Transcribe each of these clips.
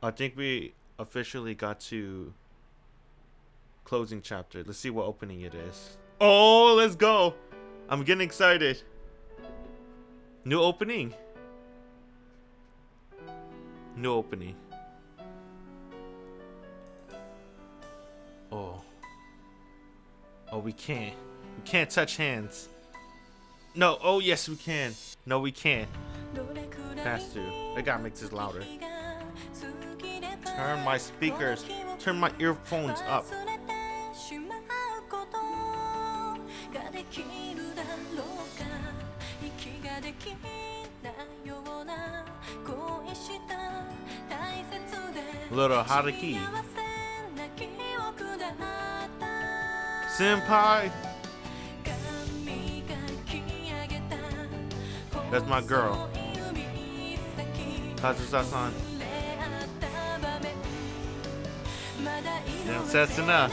I think we officially got to closing chapter. Let's see what opening it is. Oh, let's go. I'm getting excited. New opening. New opening. Oh. Oh, we can't. We can't touch hands. No. Oh, yes, we can. No, we can't. Has to. I gotta make this louder. Turn my speakers. Turn my earphones up. Little Haruki. Senpai. That's my girl. Kazusa-san. Damn, Setsuna.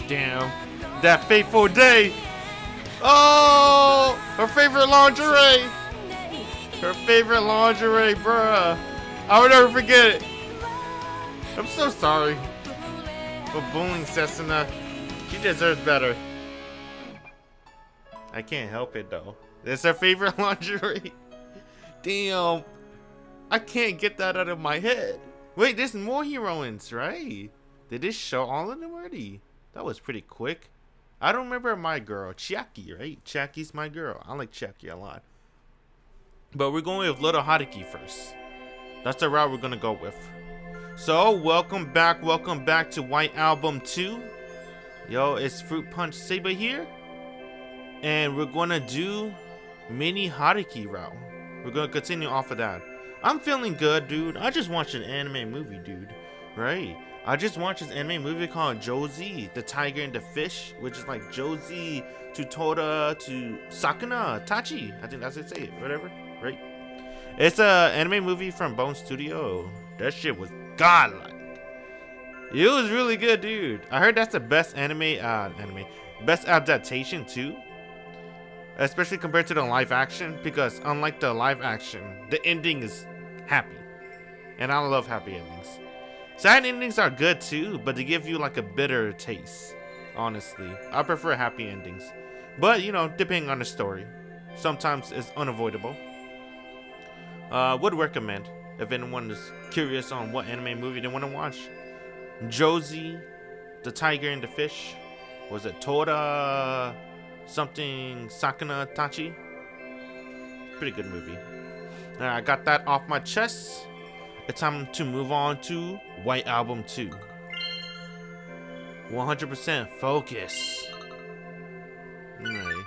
Damn, that fateful day. Oh, her favorite lingerie. Her favorite lingerie, bruh. I would never forget it. I'm so sorry for bullying Setsuna. She deserves better. I can't help it though. It's her favorite lingerie. Damn, I can't get that out of my head. Wait, there's more heroines, right? Did this show all of them already? That was pretty quick. I don't remember my girl, Chiaki, right? Chiaki's my girl. I like Chiaki a lot. But we're going with Little Haruki first. That's the route we're gonna go with. So, welcome back to White Album 2. Yo, it's Fruit Punch Saber here. And we're gonna do Mini Haruki route. We're gonna continue off of that. I'm feeling good, dude. I just watched an anime movie, dude. Right? I just watched this anime movie called Josie, the Tiger and the Fish, which is like Josie to Tora to Sakuna Tachi. I think that's how you say it, whatever, right? It's a anime movie from Bone Studio. That shit was godlike. It was really good, dude. I heard that's the best best adaptation too. Especially compared to the live action, because unlike the live action, the ending is happy. And I love happy endings. Sad endings are good too, but they give you like a bitter taste. Honestly, I prefer happy endings, but you know, depending on the story, sometimes it's unavoidable. Would recommend if anyone is curious on what anime movie they want to watch. Josie, the Tiger and the Fish. Was it Tora something Sakuna Tachi? Pretty good movie. I got that off my chest. It's time to move on to White Album 2. 100% focus. Alright.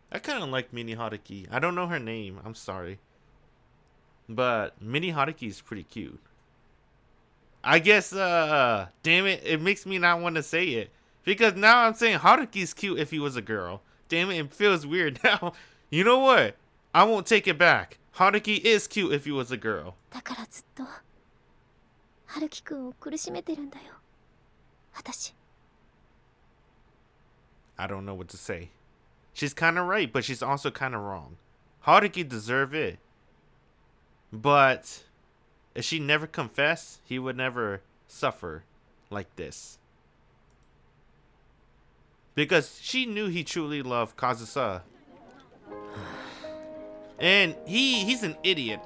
I kind of like Mini Haruki. I don't know her name. I'm sorry. But Mini Haruki is pretty cute. I guess, damn it. It makes me not want to say it. Because now I'm saying Haruki's cute if he was a girl. Damn it. It feels weird now. You know what? I won't take it back. Haruki is cute if he was a girl. I don't know what to say. She's kind of right, but she's also kind of wrong. Haruki deserved it. But if she never confessed, he would never suffer like this. Because she knew he truly loved Kazusa. And he's an idiot.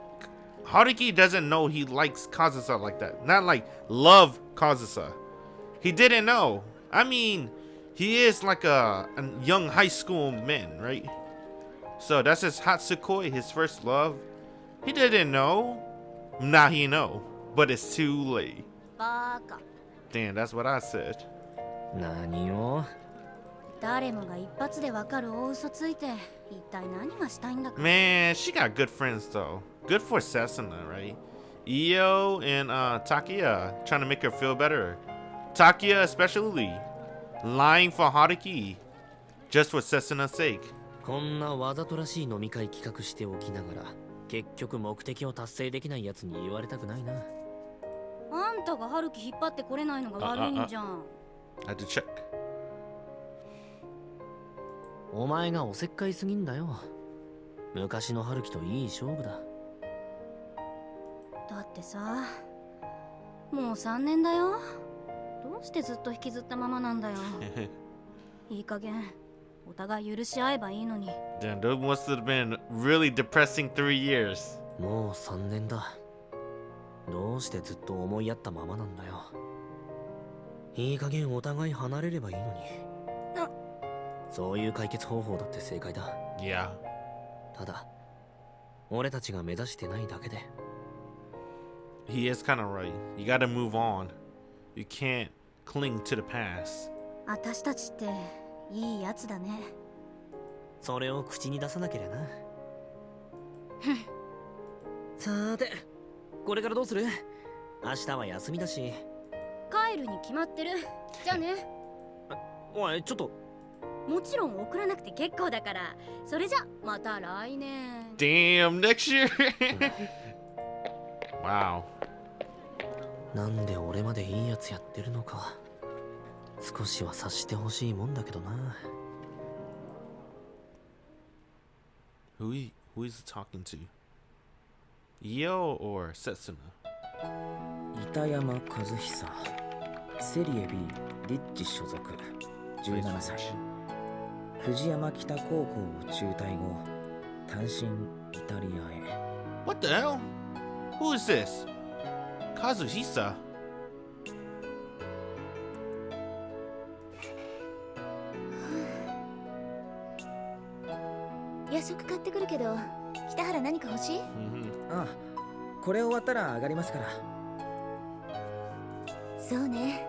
Haruki doesn't know he likes Kazusa like that. Not like love Kazusa. He didn't know. I mean, he is like a young high school man, right? So that's his Hatsukoi, his first love. He didn't know. Now he know. But it's too late. Damn, that's what I said. Man, she got good friends though. Good for Setsuna, right? Io and Takia trying to make her feel better. Takia especially lying for Haruki just for Setsuna's sake. こんなわざとらしい飲み会企画しておきながら結局目的を達成できないやつに言われたくないな。あんたが春樹引っ張ってこれないのが悪いんじゃん。I had to check. お前がおせっかいすぎんだよ。昔の春樹といい勝負だ。だってさ、もう3年だよ。どうしてずっと引きずったままなんだよ。いい加減お互い許し合えばいいのに。Damn, those must have been really depressing 3 years. もう3年だ。どうしてずっと思いやったままなんだよ。いい加減お互い離れればいいのに。そういう解決方法だって正解だ。Yeah. ただ俺たちが目指してないだけで。 He is kind of right. You gotta move on. You can't cling to the past. 私たちっていいやつだね。それを口に出さなければな。さーて、これからどうする？明日は休みだし。帰るに決まってる。じゃあね。おい、ちょっと。もちろん送らなくて結構だから。それじゃまた来年。Damn, next year. Wow. なんで俺までいいやつやってるのか少しは察してほしいもんだけどな。Who is he talking to? Yo or Setsuna? 板山和久、セリエ B リッチ所属、17歳。藤山北高校を中退後、単身イタリアへ。What the hell? Who is this? Kazuhisa? 夜食買ってくるけど、北原何か欲しい？ああ、これ終わったら上がりますから。そうね、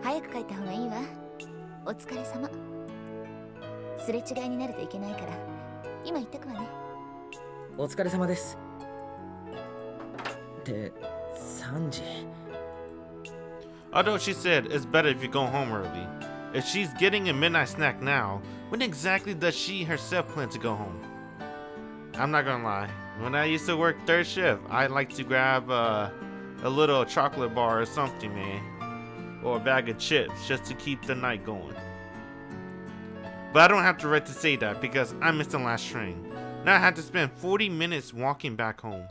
早く帰った方がいいわ。お疲れ様。すれ違いになるといけないから今行ってくわね。お疲れ様です。って3時。 Although she said it's better if you go home early. If she's getting a midnight snack now, when exactly does she herself plan to go home? I'm not gonna lie. When I used to work third shift, I like to grab a little chocolate bar or something, man. Or a bag of chips just to keep the night going. But I don't have the right to say that because I missed the last train. Now I have to spend 40 minutes walking back home.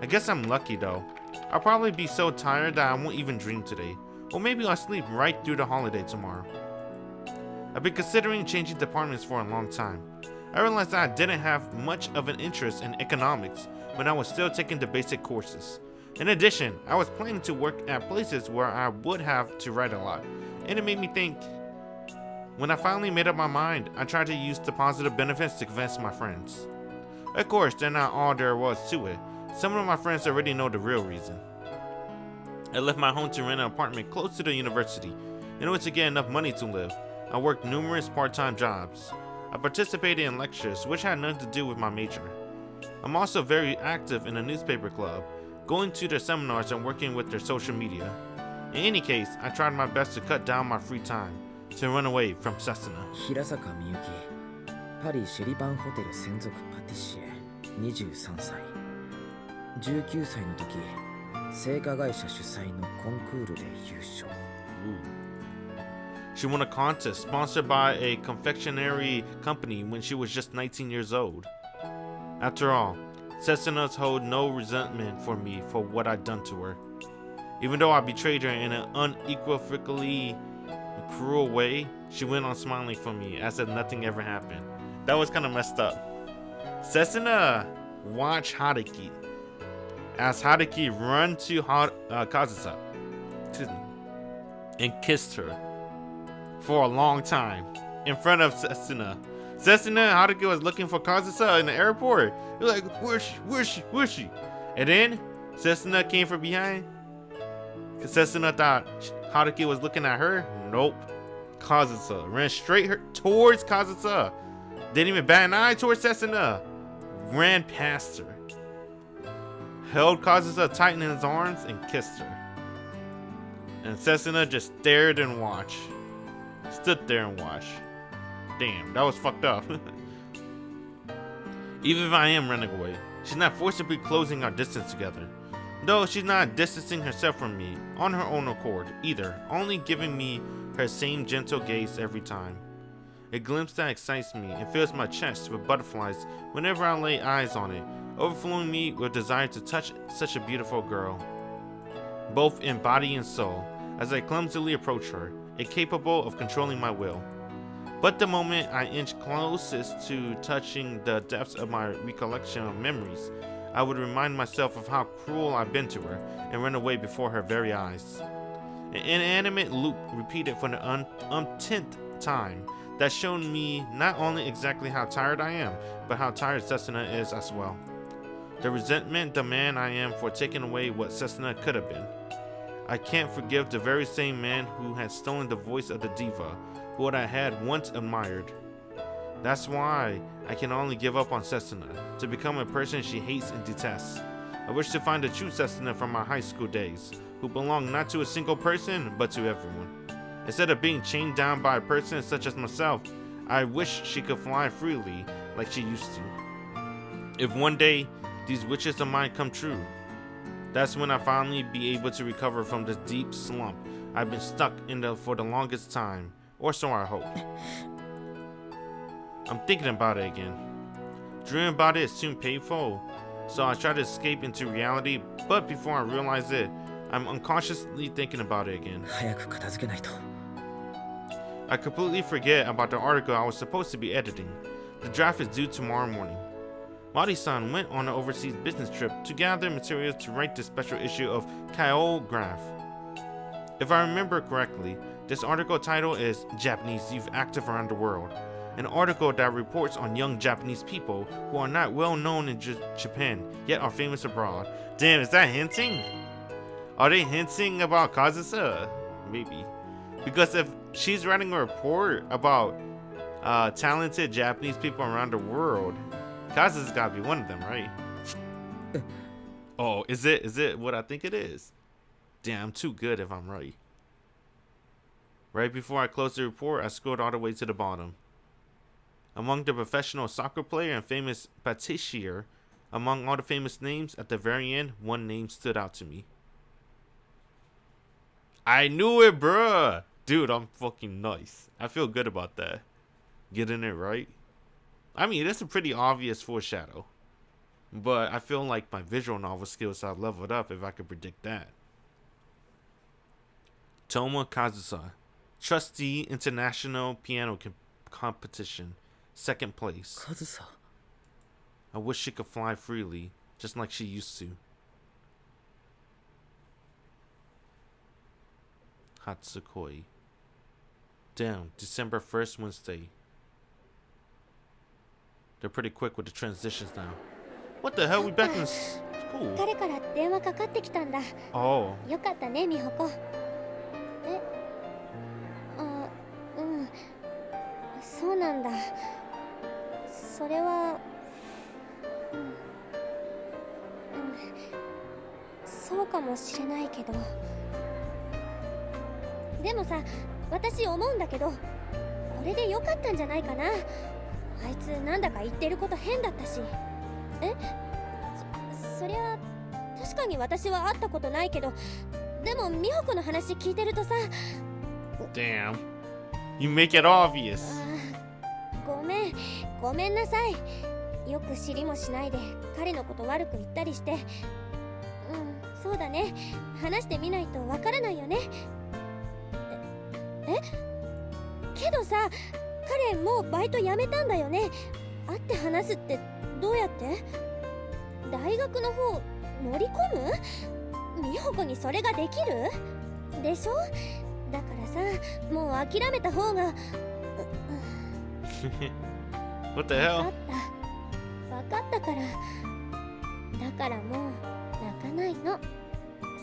I guess I'm lucky though. I'll probably be so tired that I won't even dream today. Or maybe I'll sleep right through the holiday tomorrow. I've been considering changing departments for a long time. I realized that I didn't have much of an interest in economics when I was still taking the basic courses. In addition, I was planning to work at places where I would have to write a lot, and it made me think. When I finally made up my mind, I tried to use the positive benefits to convince my friends. Of course, they're not all there was to it. Some of my friends already know the real reason. I left my home to rent an apartment close to the university in order to get enough money to live. I worked numerous part-time jobs. I participated in lectures, which had nothing to do with my major. I'm also very active in a newspaper club, going to their seminars and working with their social media. In any case, I tried my best to cut down my free time, to run away from Setsuna. 平坂みゆき、パリシェリバンホテル専属パティシエ、23歳。19歳の時、製菓会社主催のコンクールで優勝。She won a contest sponsored by a confectionery company when she was just 19 years old. After all, Setsuna's hold no resentment for me for what I'd done to her. Even though I betrayed her in an unequivocally cruel way, she went on smiling for me as if nothing ever happened. That was kind of messed up. Setsuna watched Haruki as Haruki run to Kazusa, and kissed her for a long time in front of Setsuna. Setsuna and Haruki was looking for Kazusa in the airport. They're like, where's she? And then Setsuna came from behind. Cause Setsuna thought Haruki was looking at her. Nope. Kazusa ran straight towards Kazusa. Didn't even bat an eye towards Setsuna. Ran past her. Held Kazusa tight in his arms and kissed her. And Setsuna just stared and watched. Stood there and watched. Damn, that was fucked up. Even if I am running away, she's not forcibly closing our distance together. Though she's not distancing herself from me on her own accord either, only giving me her same gentle gaze every time. A glimpse that excites me and fills my chest with butterflies whenever I lay eyes on it, overflowing me with desire to touch such a beautiful girl, both in body and soul, as I clumsily approach her, incapable of controlling my will. But the moment I inch closest to touching the depths of my recollection of memories, I would remind myself of how cruel I've been to her and run away before her very eyes. An inanimate loop repeated for the umpteenth time that showed me not only exactly how tired I am, but how tired Setsuna is as well. The resentment the man I am for taking away what Setsuna could have been. I can't forgive the very same man who had stolen the voice of the diva, who I had once admired. That's why I can only give up on Setsuna, to become a person she hates and detests. I wish to find the true Setsuna from my high school days, who belonged not to a single person, but to everyone. Instead of being chained down by a person such as myself, I wish she could fly freely like she used to. If one day these wishes of mine come true, that's when I finally be able to recover from this deep slump I've been stuck in for the longest time, or so I hope. I'm thinking about it again. Dreaming about it is soon painful, so I try to escape into reality, but before I realize it, I'm unconsciously thinking about it again. 早く片付けないと。 I completely forget about the article I was supposed to be editing. The draft is due tomorrow morning. Mari-san went on an overseas business trip to gather materials to write the special issue of Kyograph. If I remember correctly, this article title is Japanese Youth Active Around the World, an article that reports on young Japanese people who are not well known in Japan, yet are famous abroad. Damn, is that hinting? Are they hinting about Kazusa? Maybe. Because if she's writing a report about talented Japanese people around the world, Kazusa's gotta be one of them, right? Oh, is it what I think it is? Damn, I'm too good if I'm right. Right before I closed the report, I scrolled all the way to the bottom. Among the professional soccer player and famous patissier, among all the famous names, at the very end, one name stood out to me. I knew it, bruh! Dude, I'm fucking nice. I feel good about that. Getting it right. I mean, that's a pretty obvious foreshadow. But I feel like my visual novel skills have leveled up if I could predict that. Touma Kazusa, Trustee International Piano Competition, 2nd place. カズサ。 I wish she could fly freely, just like she used to. Hatsukoi. Damn, December 1st, Wednesday. They're pretty quick with the transitions now. What the hell? We back in school. 彼から電話かかってきたんだ。 Oh. よかったね、美穂子。そうなんだ。それは、そうかもしれないけど。でもさ、私思うんだけど、これでよかったんじゃないかな。あいつなんだか言ってること変だったし。そりゃ確かに私は会ったことないけど、でも美穂子の話聞いてるとさ。Damn. You make it obvious. ごめんなさい。よく知りもしないで彼のこと悪く言ったりして。そうだね。話してみないとわからないよね。けどさ、彼もうバイト辞めたんだよね。会って話すってどうやって？大学の方乗り込む？美穂子にそれができる？でしょ？だからさ、もう諦めた方が。What the hell? わかったから。だからもう泣かないの。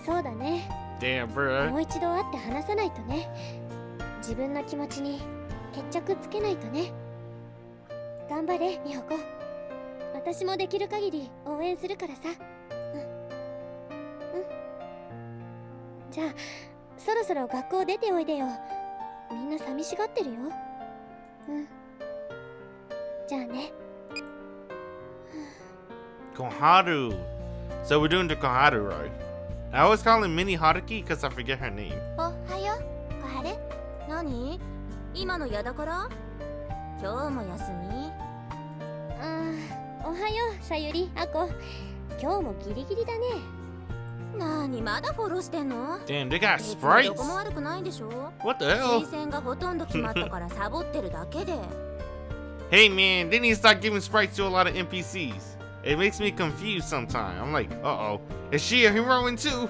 そうだね。Damn, bro. もう一度会って話さないとね。自分の気持ちに決着つけないとね。頑張れ、美穂子。私もできる限り応援するからさ。じゃあ、そろそろ学校出ておいでよ。みんな寂しがってるよ。じゃあね。Koharu. So we're doing the Koharu, right? I always call him Mini Haruki because I forget her name. おはよう、小春。何？今のやだから？今日も休み？おはようさゆりあこ。今日もギリギリだね。何まだフォローしてんの？ Damn, they got 別に sprites? どこも悪くないでしょ？ What the hell? 推薦がほとんど決まったからサボってるだけで。Hey man, they need to start giving sprites to a lot of NPCs. It makes me confused sometimes. I'm like, uh-oh, is she a heroine too?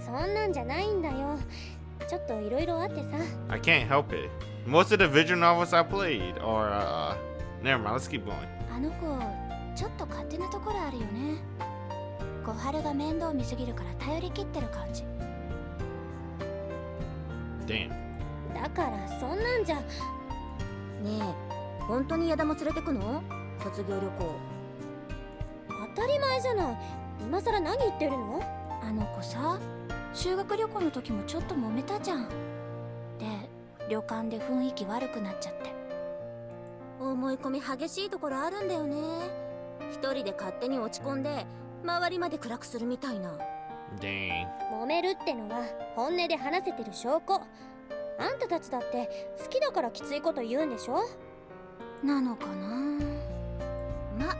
そんなんじゃないんだよ。ちょっといろいろあってさ。I can't help it. Most of the visual novels I played are, never mind, let's keep going. あの子、ちょっと勝手なところあるよね。小春が面倒見すぎるから頼り切ってる感じ。Damn. だからそんなんじゃ。ねえ、本当に矢田も連れてくの？卒業旅行。当たり前じゃない。今さら何言ってるの？あの子さ、修学旅行の時もちょっと揉めたじゃん。で、旅館で雰囲気悪くなっちゃって。思い込み激しいところあるんだよね。一人で勝手に落ち込んで周りまで暗くするみたいな。Dang. 揉めるってのは本音で話せてる証拠。あんたたちだって好きだからきついこと言うんでしょ？なのかな。ま、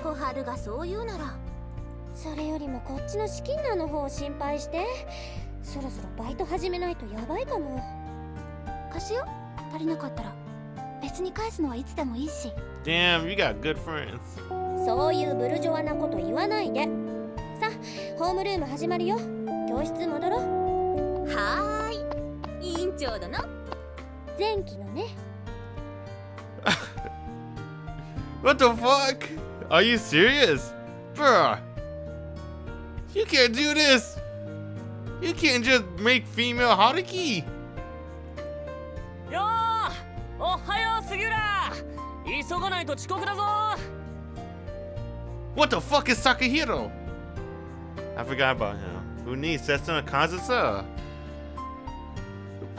小春がそう言うなら。それよりもこっちの資金難の方を心配して。そろそろバイト始めないとやばいかも。貸しよ、足りなかったら。別に返すのはいつでもいいし。 Damn, you got good friends. そういうブルジョワなこと言わないで。さ、ホームルーム始まるよ。教室戻ろう。はーい、委員長殿。前期のね。What the fuck? Are you serious? Bruh. You can't do this. You can't just make female Haruki. よー、おはよう杉浦。急がないと遅刻だぞ。 What the fuck is Sakahiro? I forgot about him. Who needs Setsuna Kazusa?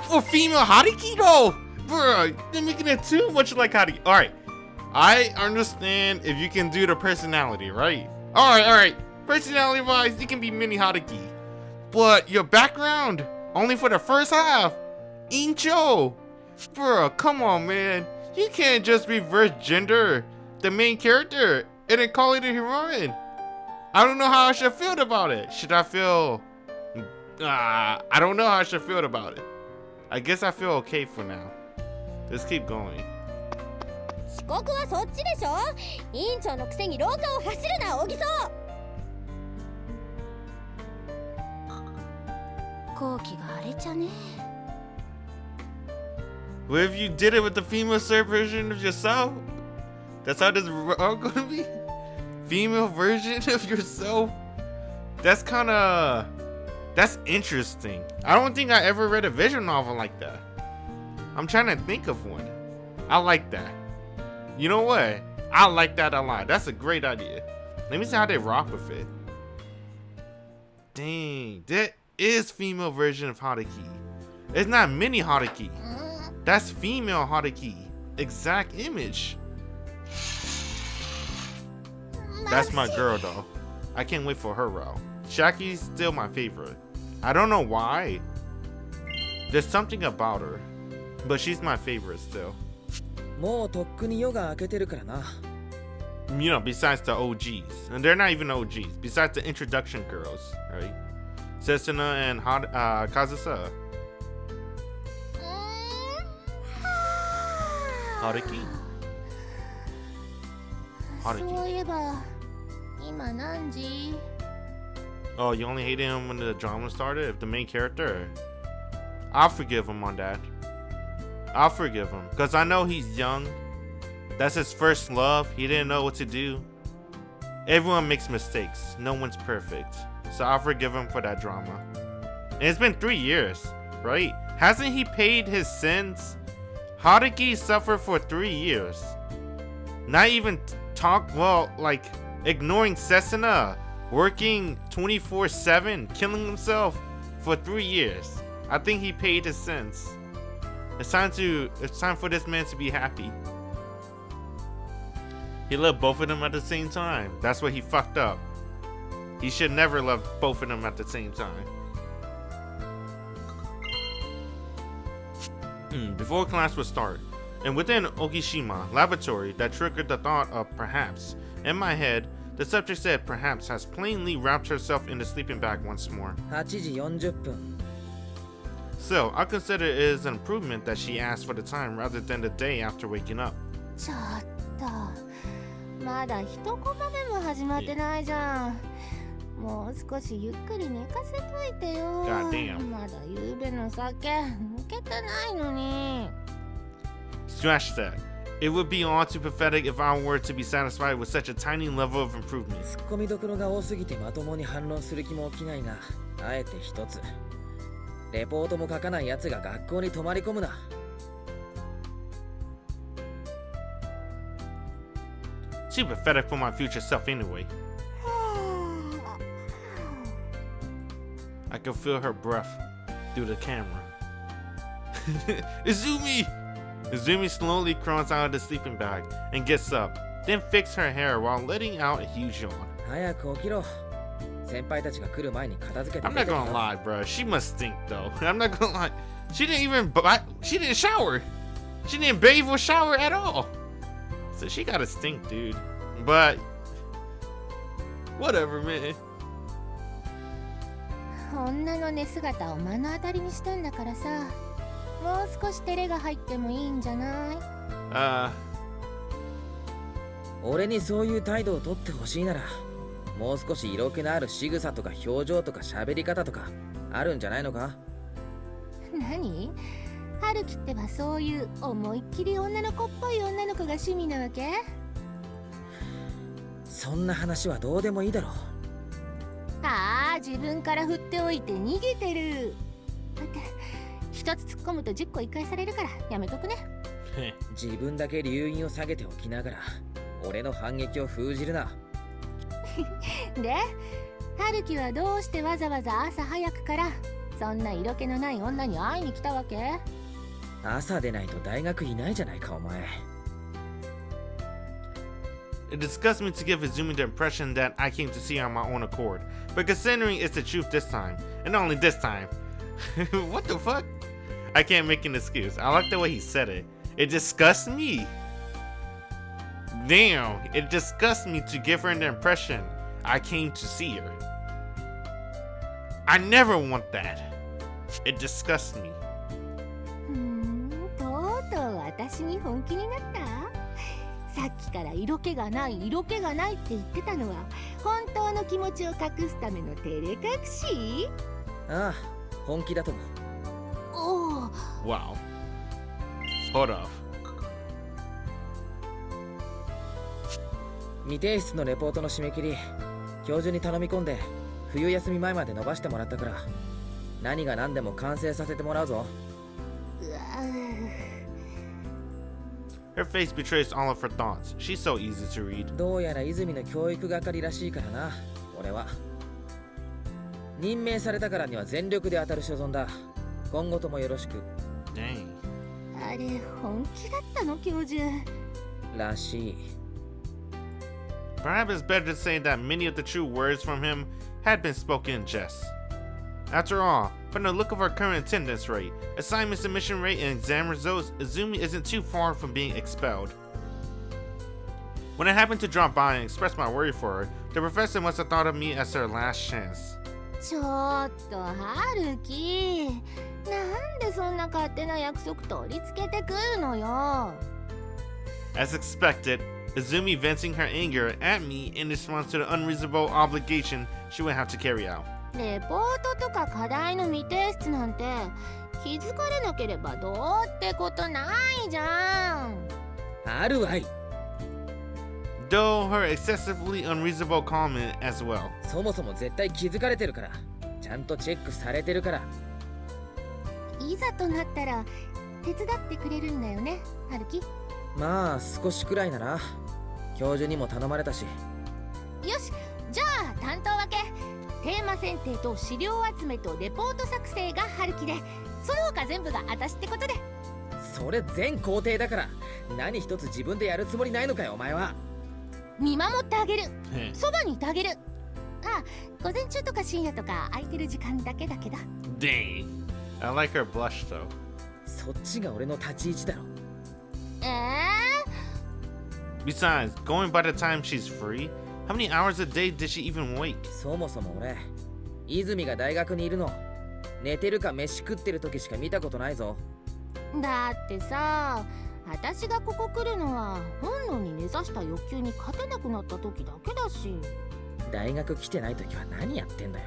For female Haruki though? Bruh, they're making it too much like Haruki. Alright, I understand if you can do the personality, right? Alright. Personality wise, you can be mini Haruki. But your background, only for the first half. Incho. Bruh, come on man. You can't just reverse gender the main character and then call it a heroine. I don't know how I should feel about it. Should I feel... I don't know how I should feel about it. I guess I feel okay for now. Let's keep going. 遅刻はそっちでしょ。委員長のくせに廊下を走るな、大木曽。後期が荒れちゃね。 What if you did it with the female version of yourself? That's how this is all gonna be? Female version of yourself? That's kinda... That's interesting. I don't think I ever read a visual novel like that. I'm trying to think of one. I like that. You know what? I like that a lot. That's a great idea. Let me see how they rock with it. Dang, that is female version of Haruki. It's not mini Haruki. That's female Haruki. Exact image. That's my girl though. I can't wait for her route. Chiaki's still my favorite. I don't know why. There's something about her. But she's my favorite still. もうとっくに夜が明けてるからな。 You know, besides the OGs. And they're not even OGs. Besides the introduction girls, right? Setsuna and Kazusa. Haruki? そういえば、今何時？ Oh, you only hated him when the drama started? If the main character? I'll forgive him on that. I'll forgive him. Because I know he's young. That's his first love. He didn't know what to do. Everyone makes mistakes. No one's perfect. So I'll forgive him for that drama. And it's been 3 years, right? Hasn't he paid his sins? Haruki suffered for 3 years. Not even ignoring Setsuna. Working 24/7, killing himself for 3 years. I think he paid his sins. It's time for this man to be happy. He loved both of them at the same time. That's what he fucked up. He should never love both of them at the same time. Before class would start, and within Okishima laboratory that triggered the thought of perhaps. In my head, the subject said perhaps has plainly wrapped herself in the sleeping bag once more. 8時40分 So, I consider it is an improvement that she asked for the time rather than the day after waking up. ちょっとまだ一コマ目も始まってないじゃん。もう少しゆっくり寝かせといてよ。 God damn. まだ夕べの酒抜けてないのに。 Scratch that. It would be all too pathetic if I were to be satisfied with such a tiny level of improvement. ツッコミどころが多すぎてまともに反論する気も起きないが、あえて一つレポートも書かないやつが学校に泊まり込むな。 Too pathetic for my future self anyway. I could feel her breath through the camera. Izumi! Izumi slowly crawls out of the sleeping bag and gets up, then fixes her hair while letting out a huge yawn. 早く起きろ。先輩たちが来る前に片付けて I'm not gonna lie, bro. She must stink though. I'm not gonna lie. She didn't shower. She didn't bathe or shower at all. So she gotta stink, dude. But whatever, man. 女の寝姿を目の当たりにしたんだからさ、もう少し照れが入ってもいいんじゃない？俺にそういう態度をとってほしいなら、もう少し色気のある仕草とか表情とか喋り方とかあるんじゃないのか？何？春樹ってばそういう思いっきり女の子っぽい女の子が趣味なわけ？そんな話はどうでもいいだろう。ああ、自分から振っておいて逃げてる。だって一つ突っ込むと10個言い返されるからやめとくね。自分だけ留飲を下げておきながら俺の反撃を封じるな。で、春樹はどうしてわざわざ朝早くからそんな色気のない女に会いに来たわけ？朝でないと大学いないじゃないかお前。It disgusts me to give Izumi the impression that I came to see her on my own accord, but considering it's the truth this time, and only this time, what the fuck? I can't make an excuse. I like the way he said it. It disgusts me. Damn, it disgusts me to give her the impression I came to see her. I never want that. It disgusts me. とうとう私に本気になった？さっきから色気がないって言ってたのは本当の気持ちを隠すための照れ隠し？ああ、本気だと思う。おお。 Wow. Hold off. 未提出のレポートの締め切り、教授に頼み込んで冬休み前まで伸ばしてもらったから、何が何でも完成させてもらうぞ。Her face betrays all of her thoughts. She's so easy to read. どうやら泉の教育係らしいからな、俺は。任命されたからには全力で当たる所存だ。今後ともよろしく。Dang. あれ本気だったの教授？らしい。Perhaps it's better to say that many of the true words from him had been spoken in jest. After all, from the look of her current attendance rate, assignment submission rate, and exam results, Izumi isn't too far from being expelled. When I happened to drop by and express my worry for her, the professor must have thought of me as her last chance. ちょっと春樹、なんでそんな勝手な約束取り付けてくるのよ。 As expected, Izumi venting her anger at me in response to the unreasonable obligation she would have to carry out. レポートとか課題の未提出なんて気づかれなければどうってことないじゃん。あるわい。Though her excessively unreasonable comment as well. そもそも絶対気づかれてるから、ちゃんとチェックされてるから。いざとなったら手伝ってくれるんだよね、春樹。まあ少しくらいなら。教授にも頼まれたし。よし、じゃあ担当分け。テーマ選定と資料集めとレポート作成が春樹で、その他全部が私ってことで。それ全工程だから、何一つ自分でやるつもりないのかよお前は。見守ってあげる。そばにいてあげる。あ、午前中とか深夜とか空いてる時間だけだけど。 Dang. I like her blush though. そっちが俺の立ち位置だろ。Besides, going by the time she's free, how many hours a day did she even wake? そもそも俺、泉が大学にいるの寝てるか飯食ってる時しか見たことないぞ。だってさ、私がここ来るのは本能に根ざした欲求に勝てなくなった時だけだし。大学来てない時は何やってんだよ。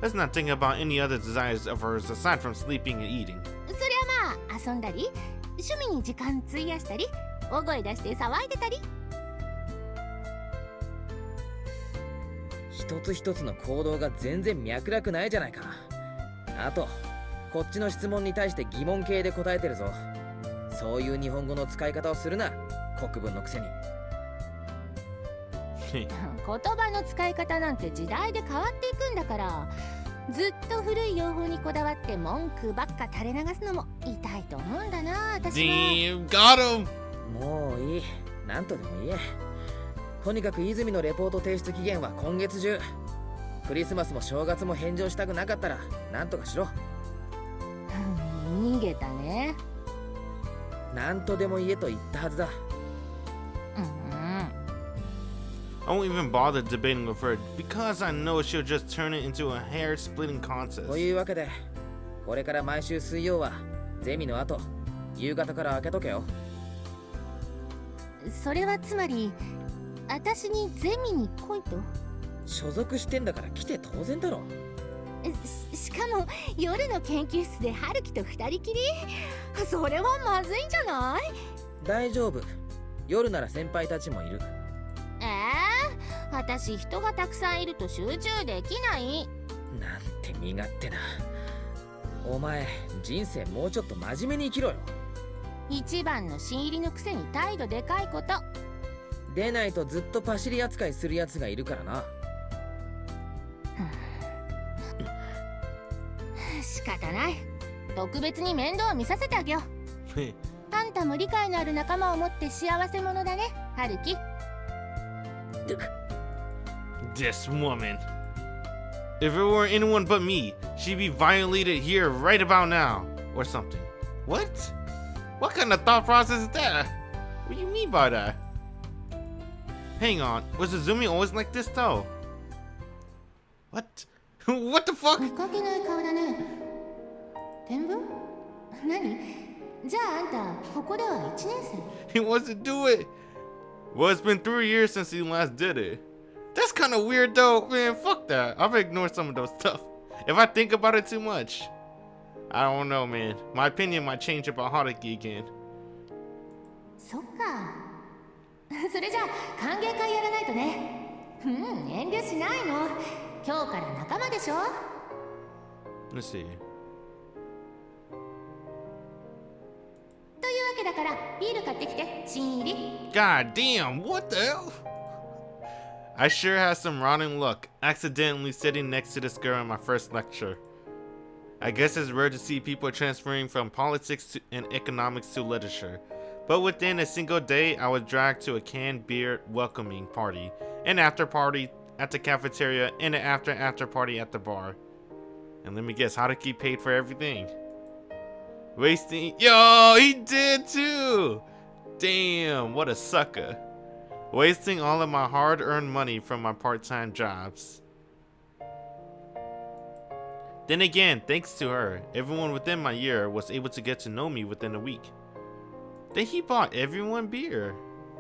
Let's not think about any other desires of hers aside from sleeping and eating. そりゃまあ遊んだり趣味に時間費やしたり大声出して騒いでたり。一つ一つの行動が全然脈絡ないじゃないか。あとこっちの質問に対して疑問形で答えてるぞ。そういう日本語の使い方をするな、国文のくせに。言葉の使い方なんて時代で変わっていくんだから、ずっと古い用法にこだわって文句ばっか垂れ流すのも痛いと思うんだな、私は。 Damn, got him! もういい、なんとでも言え。とにかく泉のレポート提出期限は今月中。クリスマスも正月も返上したくなかったらなんとかしろ。逃げたね。なんとでも言えと言ったはずだ。I won't even bother debating with her because I know she'll just turn it into a hair-splitting と contest. いうわけで、これから毎週水曜はゼミの後、夕方から開けとけよ。それはつまり私にゼミに来いと？所属してんだから来て当然だろ。しかも夜の研究室で春樹と二人きり？それはまずいんじゃない？大丈夫、夜なら先輩たちもいる。私人がたくさんいると集中できない。なんて身勝手な。お前人生もうちょっと真面目に生きろよ。一番の新入りのくせに態度でかいこと。出ないとずっとパシリ扱いするやつがいるからな。仕方ない、特別に面倒を見させてあげよう。あんたも理解のある仲間を持って幸せ者だね、春樹。This woman. If it were anyone but me, she'd be violated here right about now. Or something. What? What kind of thought process is that? What do you mean by that? Hang on, was Izumi always like this though? What? What the fuck? 見かけない顔だね。天文？何？じゃああんた、ここでは1年生？ He wants to do it. Well, it's been 3 years since he last did it. That's kind of weird though. Man, fuck that. I'll ignore some of those stuff if I think about it too much. I don't know, man. My opinion might change about Haruki again. そっか。それじゃあ歓迎会やらないとね。遠慮しないの。今日から仲間でしょ。 Let's see. というわけだからビール買ってきて、新入り。 God damn, what the hell? I sure had some rotten luck, accidentally sitting next to this girl in my first lecture. I guess it's rare to see people transferring from politics and economics to literature, but within a single day, I was dragged to a canned beer welcoming party, an after party at the cafeteria, and an after party at the bar. And let me guess, Haruki paid for everything. Wasting, yo, he did too! Damn, what a sucker. Wasting all of my hard-earned money from my part-time jobs. Then again, thanks to her, everyone within my year was able to get to know me within a week. Then he bought everyone beer.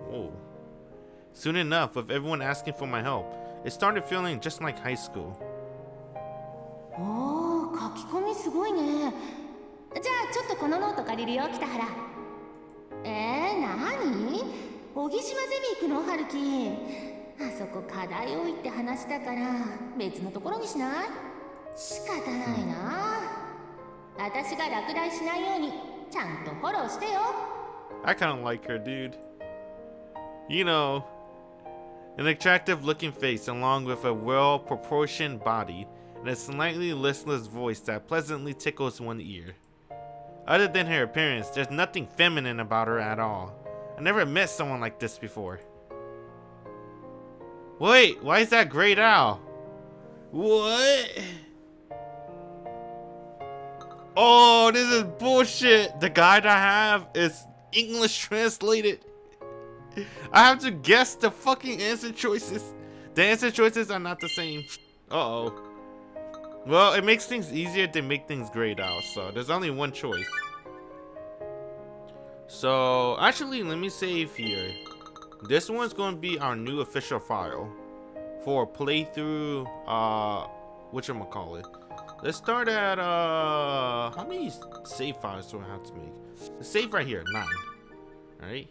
Whoa. Soon enough, with everyone asking for my help, it started feeling just like high school. おー、書き込みすごいね。じゃあちょっとこのノート借りるよ、北原。何？小木島ゼミ行くの、春樹。あそこ課題多いって話だから別のところにしない？仕方ないな。私が落第しないようにちゃんとフォローしてよ。 I kind of like her, dude. You know, an attractive looking face along with a well-proportioned body and a slightly listless voice that pleasantly tickles one's ear. Other than her appearance, there's nothing feminine about her at all. I never met someone like this before. Wait, why is that grayed out? What? Oh, this is bullshit. The guide I have is English translated. I have to guess the fucking answer choices. The answer choices are not the same. Uh-oh. Well, it makes things easier to make things grayed out, so there's only one choice. So, actually, let me save here. This one's going to be our new official file for playthrough, whatchamacallit. Let's start at, how many save files do I have to make? The save right here, 9. Alright?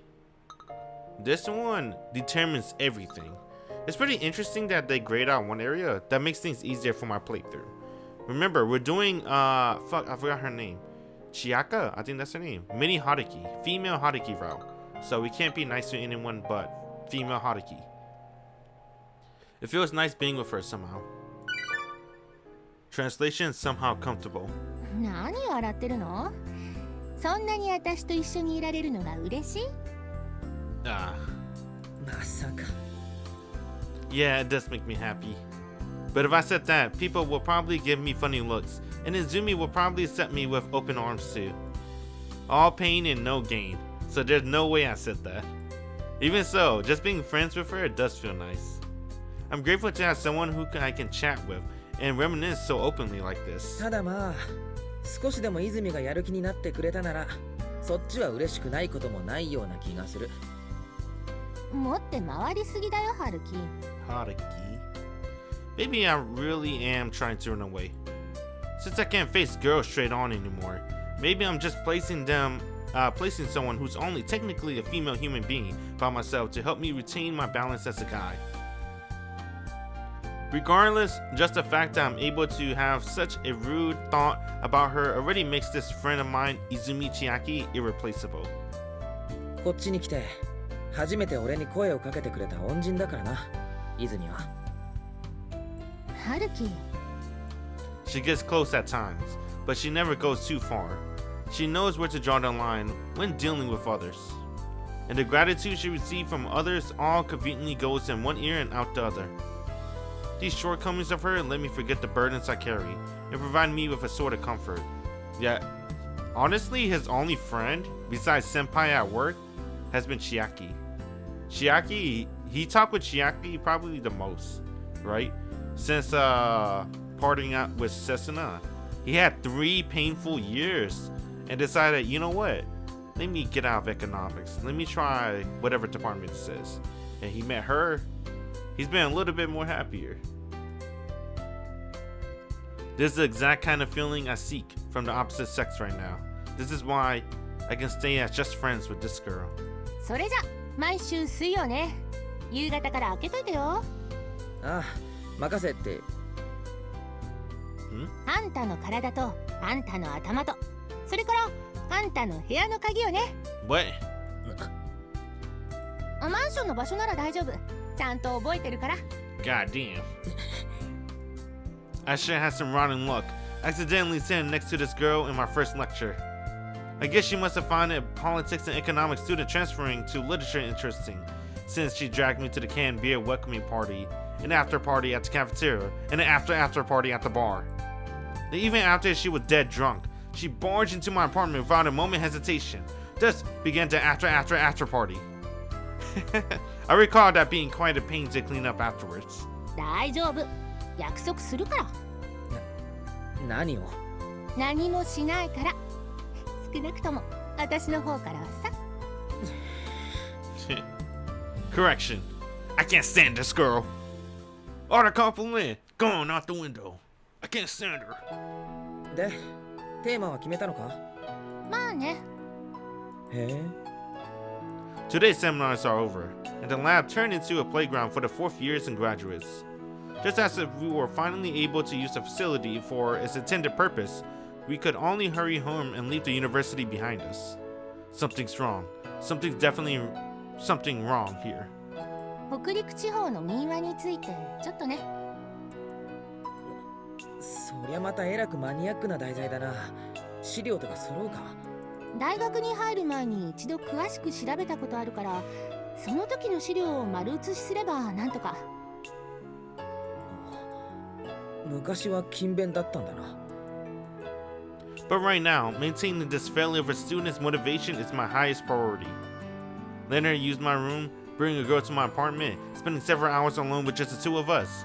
This one determines everything. It's pretty interesting that they grayed out one area. That makes things easier for my playthrough. Remember, we're doing, fuck, I forgot her name. Chiaka? I think that's her name. Mini Haruki. Female Haruki route. So we can't be nice to anyone but female Haruki. It feels nice being with her somehow. Translation, somehow comfortable. 何笑ってるの？そんなに私と一緒にいられるのが嬉しい？ Ah. まさか。 Yeah, it does make me happy. But if I said that, people will probably give me funny looks, and Izumi will probably accept me with open arms too. All pain and no gain, so there's no way I said that. Even so, just being friends with her does feel nice. I'm grateful to have someone who I can chat with and reminisce so openly like this. ただまあ、少しでも泉がやる気になってくれたなら、そっちは嬉しくないこともないような気がする。持って回りすぎだよ、ハルキ。Haruki. Maybe I really am trying to run away. Since I can't face girls straight on anymore, maybe I'm just placing someone who's only technically a female human being by myself to help me retain my balance as a guy. Regardless, just the fact that I'm able to have such a rude thought about her already makes this friend of mine, Izumi Chiaki, irreplaceable. こっちに来て、初めて俺に声をかけてくれた恩人だからな、泉は。ハルキ。She gets close at times, but she never goes too far. She knows where to draw the line when dealing with others. And the gratitude she receives from others all conveniently goes in one ear and out the other. These shortcomings of her let me forget the burdens I carry and provide me with a sort of comfort. Yet, honestly, his only friend, besides Senpai at work, has been Chiaki. Chiaki, he talked with Chiaki probably the most, right? Since parting out with Setsuna. He had 3 painful years and decided, you know what? Let me get out of economics. Let me try whatever department this is. And he met her. He's been a little bit more happier. This is the exact kind of feeling I seek from the opposite sex right now. This is why I can stay as just friends with this girl. それじゃ、毎週水曜ね。夕方から開けといてよ。ああ、任せって。あんたの体と、あんたの頭と、それからあんたの部屋の鍵よね。What? マンションの場所なら大丈夫。ちゃんと覚えてるから。God damn. I sure had some rotten luck, accidentally sitting next to this girl in my first lecture. I guess she must have found it politics and economics student transferring to literature interesting, since she dragged me to the canned beer welcoming party, an after party at the cafeteria, and an after party at the bar. And even after she was dead drunk, she barged into my apartment without a moment hesitation, thus began the after party. I recall that being quite a pain to clean up afterwards. 大丈夫。約束するから。何を？何もしないから。少なくとも私の方からはさ。Correction. I can't stand this girl. What a compliment. Gone out the window. I can't stand her. で、テーマは決めたのか？まあね。へえ。Today's seminars are over, and the lab turned into a playground for the 4th years and graduates. Just as if we were finally able to use the facility for its intended purpose, we could only hurry home and leave the university behind us. Something's wrong. Something's definitely something wrong here. 北陸地方の民話についてちょっとね。そりゃまたえらくマニアックな題材だな。資料とか揃うか？大学に入る前に一度詳しく調べたことあるから、その時の資料を丸写しすればなんとか。昔は勤勉だったんだな。 But right now, maintaining this failure of a student's motivation is my highest priority. Letting her use my room, bringing a girl to my apartment, spending several hours alone with just the two of us.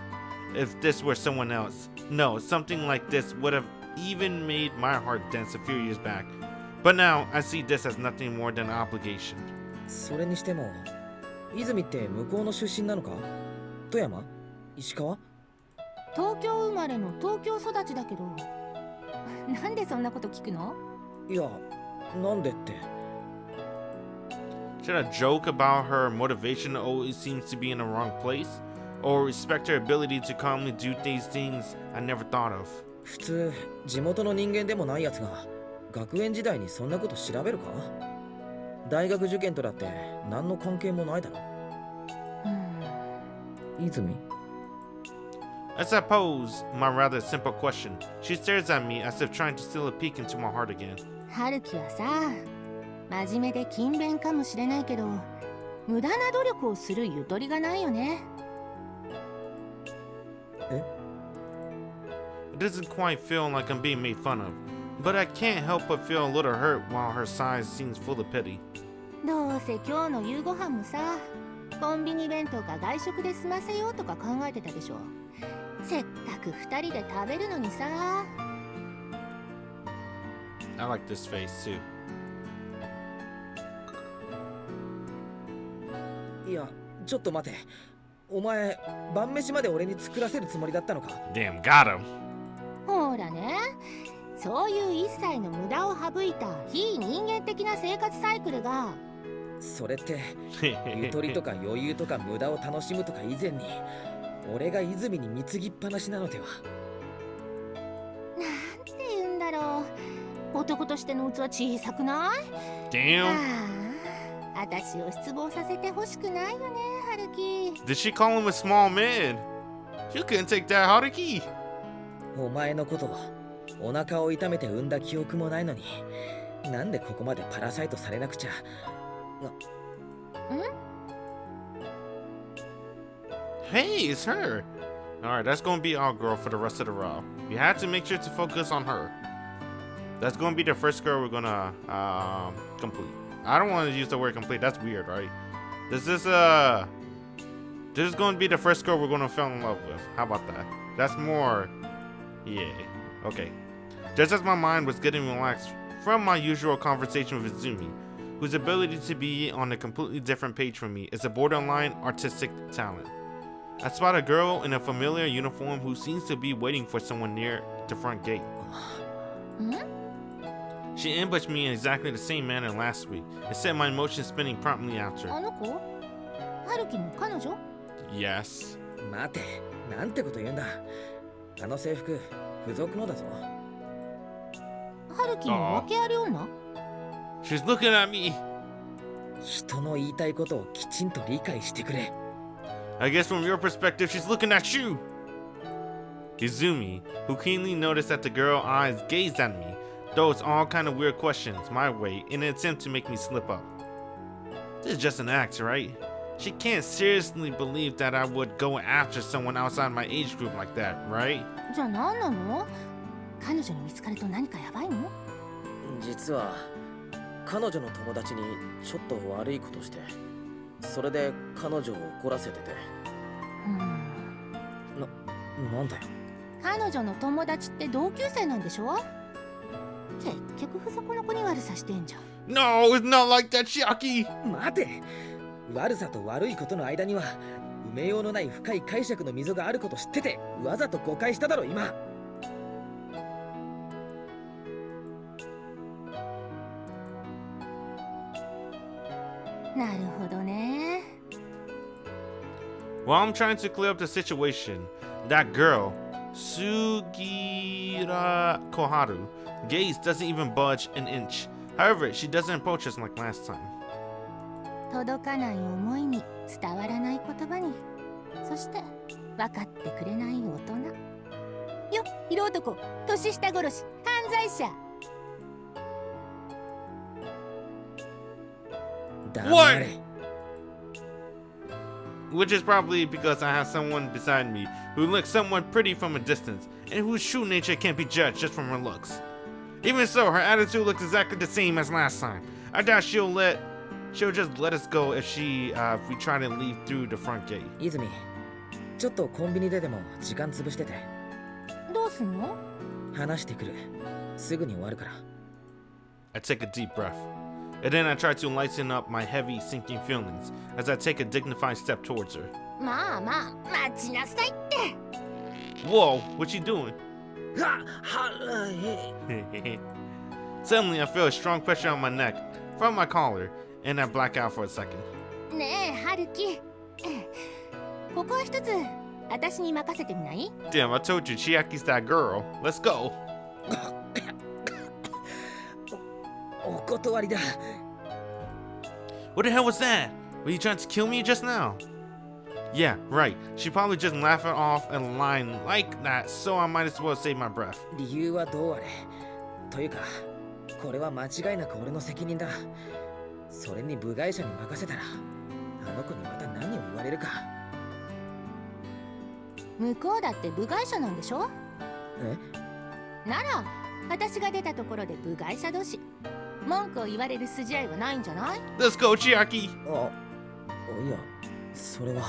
If this were someone else, no, something like this would have even made my heart dance a few years back. But now, I see this as nothing more than an obligation. それにしても泉って向こうの出身なのか？富山？石川？東京生まれの東京育ちだけど、なんでそんなこと聞くの？いや、なんでって。 Should I joke about her motivation always seems to be in the wrong place? Or respect her ability to calmly do these things I never thought of? 普通地元の人間でもないやつが学園時代にそんなこと調べるか？大学受験とだって何の関係もないだろ。泉？ As I pose my rather simple question, she stares at me as if trying to steal a peek into my heart again. 春樹はさ、真面目で勤勉かもしれないけど、無駄な努力をするゆとりがないよね。え？ It doesn't quite feel like I'm being made fun of, but I can't help but feel a little hurt while her sighs seems full of pity. どうせ今日の夕ご飯もさ、コンビニ弁当か外食で済ませようとか考えてたでしょ。せっかく2人で食べるのにさ。I like this face too. いや、ちょっと待て。お前、晩飯まで俺に作らせるつもりだったのか？ Damn, got him. ほらね、そういう一切の無駄を省いた非人間的な生活サイクルが。それってゆとりとか余裕とか無駄を楽しむとか以前に俺が泉に貢ぎっぱなしなのでは？なんて言うんだろう、男としての器小さくない？ Damn. ああ、私を失望させてほしくないよね、春樹。 Did she call him a small man? You couldn't take that, Haruki. お前のことはお腹を痛めて産んだ記憶もないのに、なんでここまでパラサイトされなくちゃ。Hey, it's her. Alright, that's gonna be our girl for the rest of the route. We have to make sure to focus on her. That's gonna be the first girl we're gonna complete. I don't want to use the word complete, that's weird, right? This is gonna be the first girl we're gonna fall in love with. How about that? That's more. Yeah, okay. Just as my mind was getting relaxed from my usual conversation with Izumi, whose ability to be on a completely different page from me is a borderline artistic talent, I spot a girl in a familiar uniform who seems to be waiting for someone near the front gate. She ambushed me in exactly the same manner last week and set my emotions spinning promptly after. あの子？春樹の彼女？ Yes. 待て、なんてこと言うんだ。あの制服、付属のだぞ。春樹の訳あり女？ She's looking at me. 人の言いたいことをきちんと理解してくれ。I guess from your perspective, she's looking at you. Izumi, who keenly noticed that the girl's eyes gazed at me, throws all kind of weird questions my way in an attempt to make me slip up. This is just an act, right? She can't seriously believe that I would go after someone outside my age group like that, right? じゃあ何なの？彼女に見つかると何かやばいの？実は彼女の友達にちょっと悪いことして、それで彼女を怒らせてて。なんだよ。彼女の友達って同級生なんでしょ？結局付属の子に悪さしてんじゃん。 No, it's not like that, Chiaki! 待て、悪さと悪いことの間には埋めようのない深い解釈の溝があること知っててわざと誤解しただろ今。なるほどね。 While I'm trying to clear up the situation, that girl, Sugira Koharu, gaze doesn't even budge an inch. However, she doesn't approach us like last time. 届かない思いに伝わらない言葉に、そして分かってくれない大人。よ、色男、年下殺し、犯罪者。黙れ。which is probably because I have someone beside me who looks somewhat pretty from a distance, and whose true nature can't be judged just from her looks. Even so, her attitude looks exactly the same as last time. I doubt she'll just let us go if we try to leave through the front gate. 泉、ちょっとコンビニででも時間潰してて。どうすんの？話してくる。すぐに終わるから。I take a deep breath, and then I try to lighten up my heavy, sinking feelings as I take a dignified step towards her. まあまあ、待ちなさいって。Whoa, what's she doing? 腹へ。 Suddenly, I feel a strong pressure on my neck from my collar, and I black out for a second. ねえ、春樹。ここは一つ、私に任せてみない？ Damn, I told you, Chiaki's that girl. Let's go. お断りだ。What the hell was that? Were you trying to kill me just now? Yeah, right. She probably just laughed it off a line like that, so I might as well save my breath. 理由はどうあれ。というか、これは間違いなく俺の責任だ。それに部外者に任せたら、あの子にまた何を言われるか。向こうだって部外者なんでしょ？え？なら、私が出たところで部外者同士。文句を言われる筋合いはないんじゃない？ Let's go, Chiaki! いや、それは。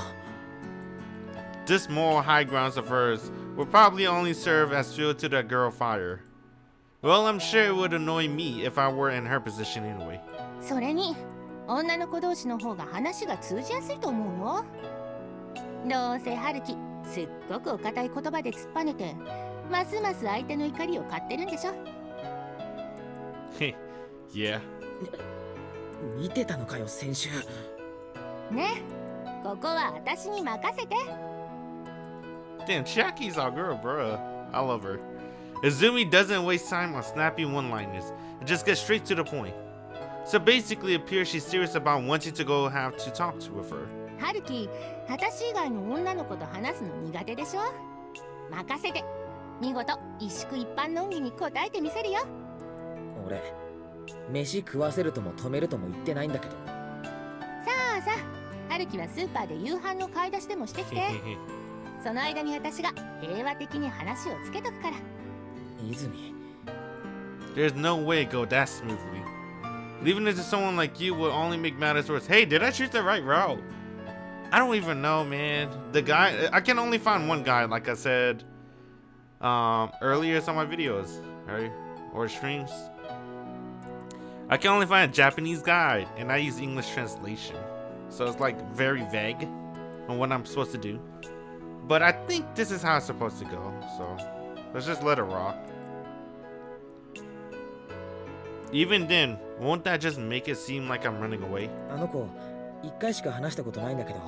This moral high grounds of hers will probably only serve as fuel to that girl fire. Well, I'm sure it would annoy me if I were in her position anyway. それに、女の子同士の方が話が通じやすいと思うよ。どうせ春樹、すっごくお堅い言葉で突っぱねて、ますます相手の怒りを買ってるんでしょ。Yeah. 見てたのかよ、先週。ね、ここは私に任せて。Damn, Chiaki's our girl, bruh. I love her. Izumi doesn't waste time on snappy one-liners and just gets straight to the point. So basically, it appears she's serious about wanting to go have to talk to with her. 春樹、私以外の女の子と話すの苦手でしょ。任せて。見事、一宿一般の恩義に応えてみせるよ。俺、飯食わせるとも止めるとも言ってないんだけど。さあさあ、春樹はスーパーで夕飯の買い出しでもしてきて。その間に私が平和的に話をつけとくから。泉。There's no way it go that smoothly. Leaving it to someone like you will only make matters worse. Hey, did I choose the right route? I don't even know, man. The guy, I can only find one guy, like I said earlier in some of my videos, right? Or streams. I can only find a Japanese guide, and I use English translation. So it's like very vague on what I'm supposed to do. But I think this is how it's supposed to go, so let's just let it rock. Even then, won't that just make it seem like I'm running away? あの子、一回しか話したことないんだけど、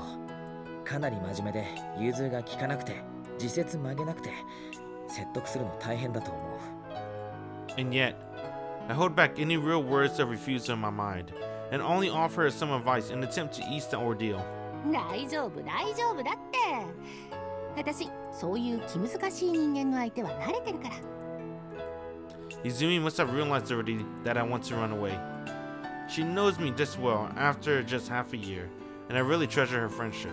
かなり真面目で融通が利かなくて、自説曲げなくて、説得するの大変だと思う。And yet, I hold back any real words of refusal in my mind, and only offer her some advice in an attempt to ease the ordeal. 大丈夫、大丈夫だって。私、そういう気難しい人間の相手は慣れてるから。Izumi must have realized already that I want to run away. She knows me this well after just half a year, and I really treasure her friendship.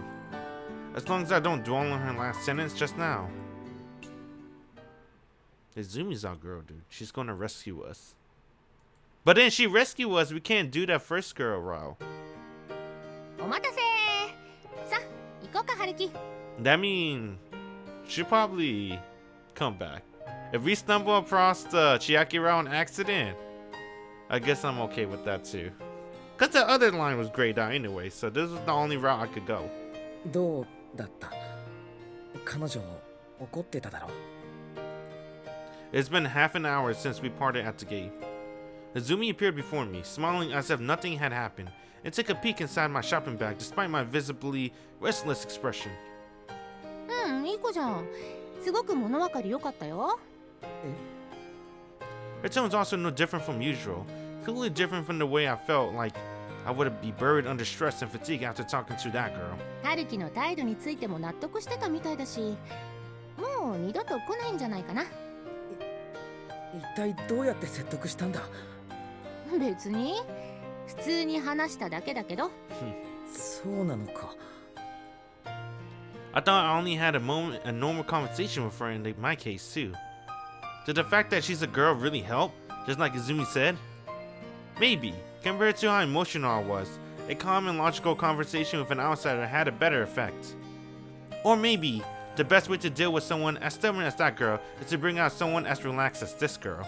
As long as I don't dwell on her last sentence just now. Izumi's our girl, dude. She's gonna rescue us. But then she rescue us, we can't do that first girl route. お待たせ。さあ、行こうか、春樹。That means she'll probably come back. If we stumble across the Chiaki route on accident, I guess I'm okay with that too. Cause the other line was grayed out anyway, so this was the only route I could go. どうだった？彼女怒ってただろ。It's been half an hour since we parted at the gate. Izumi appeared before me, smiling as if nothing had happened, and took a peek inside my shopping bag despite my visibly restless expression. いい子じゃん。すごく物分かり良かったよ。Her tone was also no different from usual, clearly different from the way I felt like I would be buried under stress and fatigue after talking to that girl. 春樹の態度についても納得してたみたいだし、もう二度と来ないんじゃないかな。一体どうやって説得したんだ？別に普通に話しただけだけど。そうなのか。I thought I only had a normal conversation with her in my case too. Did the fact that she's a girl really help, just like Izumi said? Maybe, compared to how emotional I was, a calm and logical conversation with an outsider had a better effect. Or maybe, the best way to deal with someone as stubborn as that girl is to bring out someone as relaxed as this girl.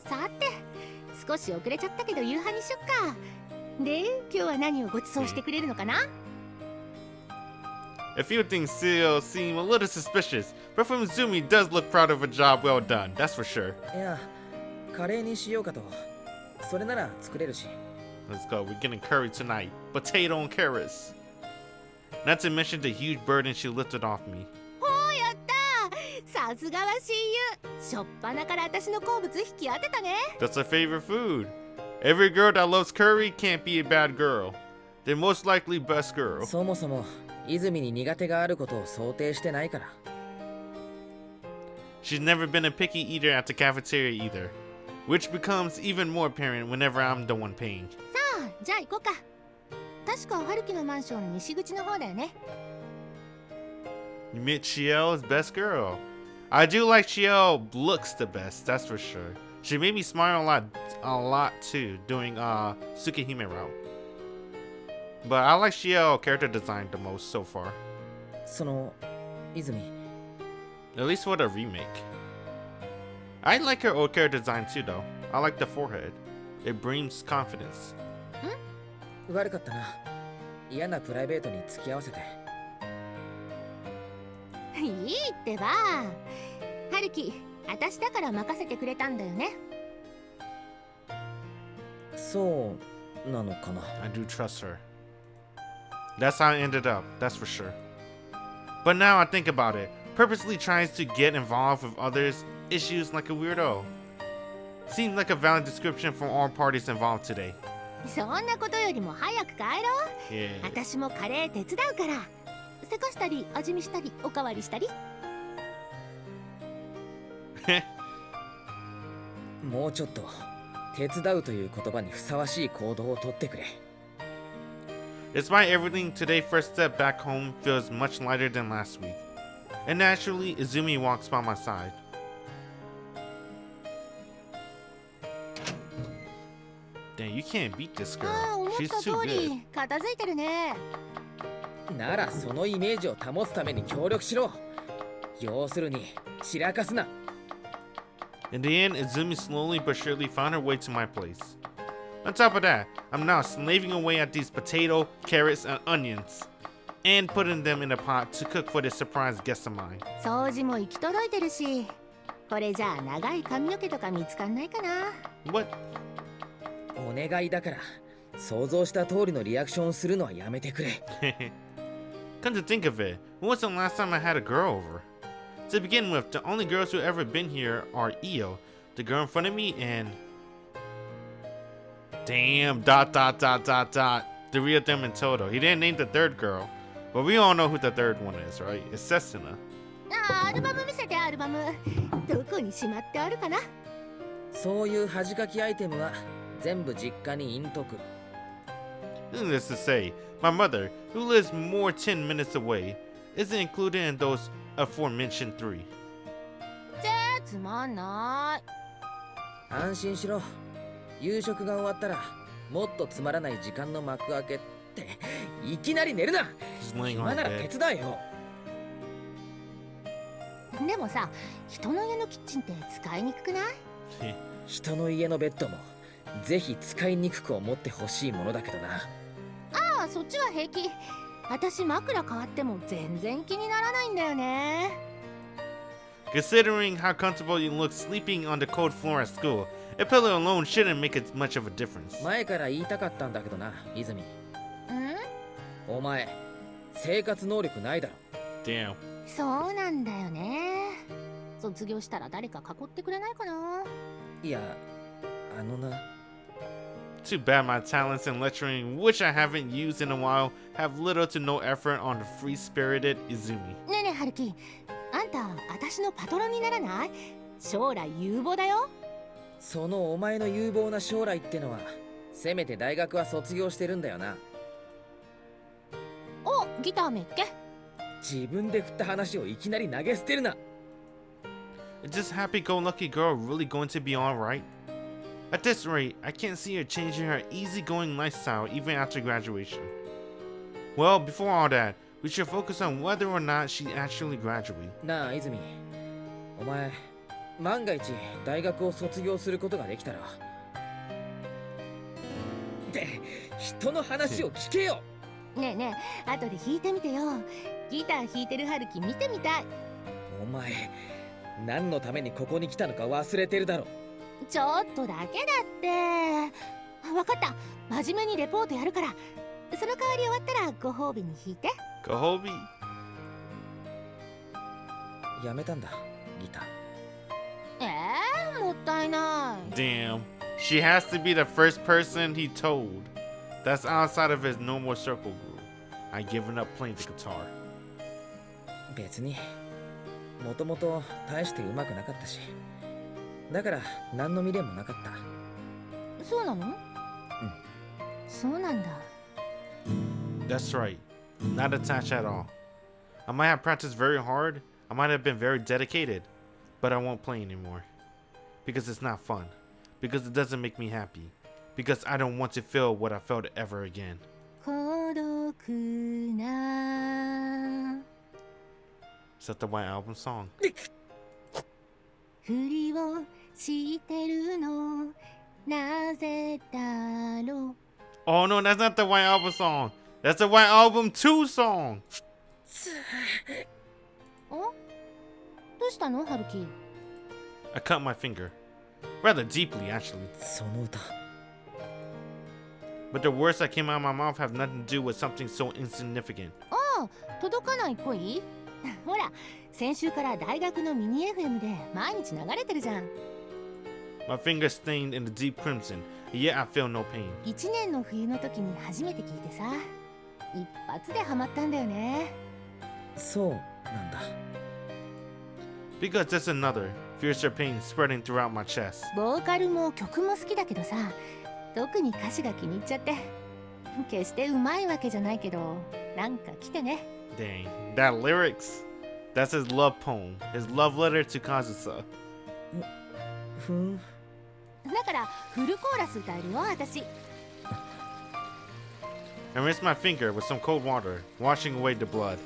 さて、少し遅れちゃったけど夕飯にしよっか。で、今日は何をご馳走してくれるのかな？ A few things still seem a little suspicious, but from Izumi does look proud of a job well done, that's for sure. いや、カレーにしようかと。それなら作れるし。 Let's go, we're getting curry tonight. Potato and carrots. Not to mention the huge burden she lifted off me. やったー、さすがは親友。しょっぱなから私の好物引き当てたね。 That's her favorite food. Every girl that loves curry can't be a bad girl. They're most likely best girl. そもそも泉に苦手があることを想定してないから。 She's never been a picky eater at the cafeteria either, which becomes even more apparent whenever I'm the one paying. さあ、じゃあ行こうか。確か春樹のマンション西口の方だよね。 You meet Chiel as best girl. I do like Chiel looks the best, that's for sure. She made me smile a lot too doing Tsukihime route. But I like Chiel character design the most so far. その泉。 At least for the remake. I like her old character design too though. I like the forehead. It brings confidence. 悪かったな。嫌なプライベートに付き合わせて。いいってば。春樹、私だから任せてくれたんだよね。そうなのかな。 I do trust her. That's how it ended up, that's for sure. But now I think about it, purposely tries to get involved with others' issues like a weirdo. Seems like a valid description from all parties involved today. そんなことよりも早く帰ろう。 Yeah. 私もカレー手伝うから。せかしたり味見したりおかわりしたり。もうちょっと手伝うという言葉にふさわしい行動をとってくれ。 Despite everything, today's first step back home feels much lighter than last week. And naturally, Izumi walks by my side. Damn, you can't beat this ああ、 girl. 思っ She's た too 通 good. り片付いてるね。ならそのイメージを保つために協力しろ。要するに散らかすな。 In the end, Izumi slowly but surely found her way to my place. On top of that, I'm now slaving away at these potato, carrots, and onions, and putting them in a pot to cook for this surprise guest of mine. 掃除も行き届いてるし、これじゃあ長い髪の毛とか見つかんないかな。 What? お願いだから想像した通りのリアクションをするのはやめてくれ。Come to think of it, when was the last time I had a girl over? To begin with, the only girls who ever been here are Io, the girl in front of me, and... Damn, ... The real them in total. He didn't name the third girl, but we all know who the third one is, right? It's Setsuna. ああ、アルバム見せてアルバム。どこにしまってあるかな。そういう恥かきアイテムは全部実家に隠匿。 Needless to say, my mother, who lives more 10 minutes away, isn't included in those aforementioned 3. つまんない。安心しろ。夕食が終わったらもっとつまらない時間の幕開けっていきなり寝るな。 Just laying 今 on なら the 手 bed. 伝えよ。でもさ、人の家のキッチンって使いにくくない？人の家のベッドもぜひ使いにくく思ってほしいものだけどな。ああ、そっちは平気。私枕変わっても全然気にならないんだよね。 Considering how comfortable you look sleeping on the cold floor at school, a pillow alone shouldn't make it much of a difference. 前から言いたかったんだけどな、泉。ん？お前生活能力ないだろ。 Damn. そうなんだよね。卒業したら誰か囲ってくれないかな。いや、あのな。 Too bad my talents in lecturing, which I haven't used in a while, have little to no effort on the free-spirited Izumi. ねえねえ、春樹。あんた、私のパトロンにならない？将来有望だよ。そのお前の有望な将来ってのはせめて大学は卒業してるんだよな。お、ギターめっけ。自分で振った話をいきなり投げ捨てるな。 Is this happy-go-lucky girl really going to be alright? At this rate, I can't see her changing her easygoing lifestyle even after graduation. Well, before all that, we should focus on whether or not she actually graduates. なあ泉、お前万が一大学を卒業することができたらって人の話を聞けよ。ねえねえ、後で弾いてみてよ。ギター弾いてる春樹見てみたい。お前何のためにここに来たのか忘れてるだろ。ちょっとだけだって。わかった、真面目にレポートやるから、その代わり終わったらご褒美に弾いて。 Koharu. やめたんだギター。もったいない。 Damn. She has to be the first person he told. That's outside of his normal circle group. I given up playing the guitar. 別にもともと大して上手くなかったし、だから何の未練もなかった。そうなの？そうなんだ。 That's right. Not attached at all. I might have practiced very hard. I might have been very dedicated. But I won't play anymore. Because it's not fun. Because it doesn't make me happy. Because I don't want to feel what I felt ever again. 孤独な Is that the White Album song? ふりをしてるのなぜだろう。 Oh no, that's not the White Album song. That's the White Album 2 song. どうしたの春樹？ I cut my finger. Rather deeply, actually. その歌 But the words that came out of my mouth have nothing to do with something so insignificant. 届かない恋？ほら、先週から大学のミニ FM で毎日流れてるじゃん。 My finger stained in the deep crimson, and yet I feel no pain. 1年の冬の時に初めて聞いてさ、一発でハマったんだよね。そうなんだ。 Because there's another fiercer pain spreading throughout my chest. ボーカルも曲も好きだけどさ、特に歌詞が気に入っちゃって。決してうまいわけじゃないけど、なんか来てね。 Dang, that lyrics. That's his love poem, his love letter to Kazusa. ふん。だからフルコーラス歌えるよ、私。 I rinsed my finger with some cold water, washing away the blood.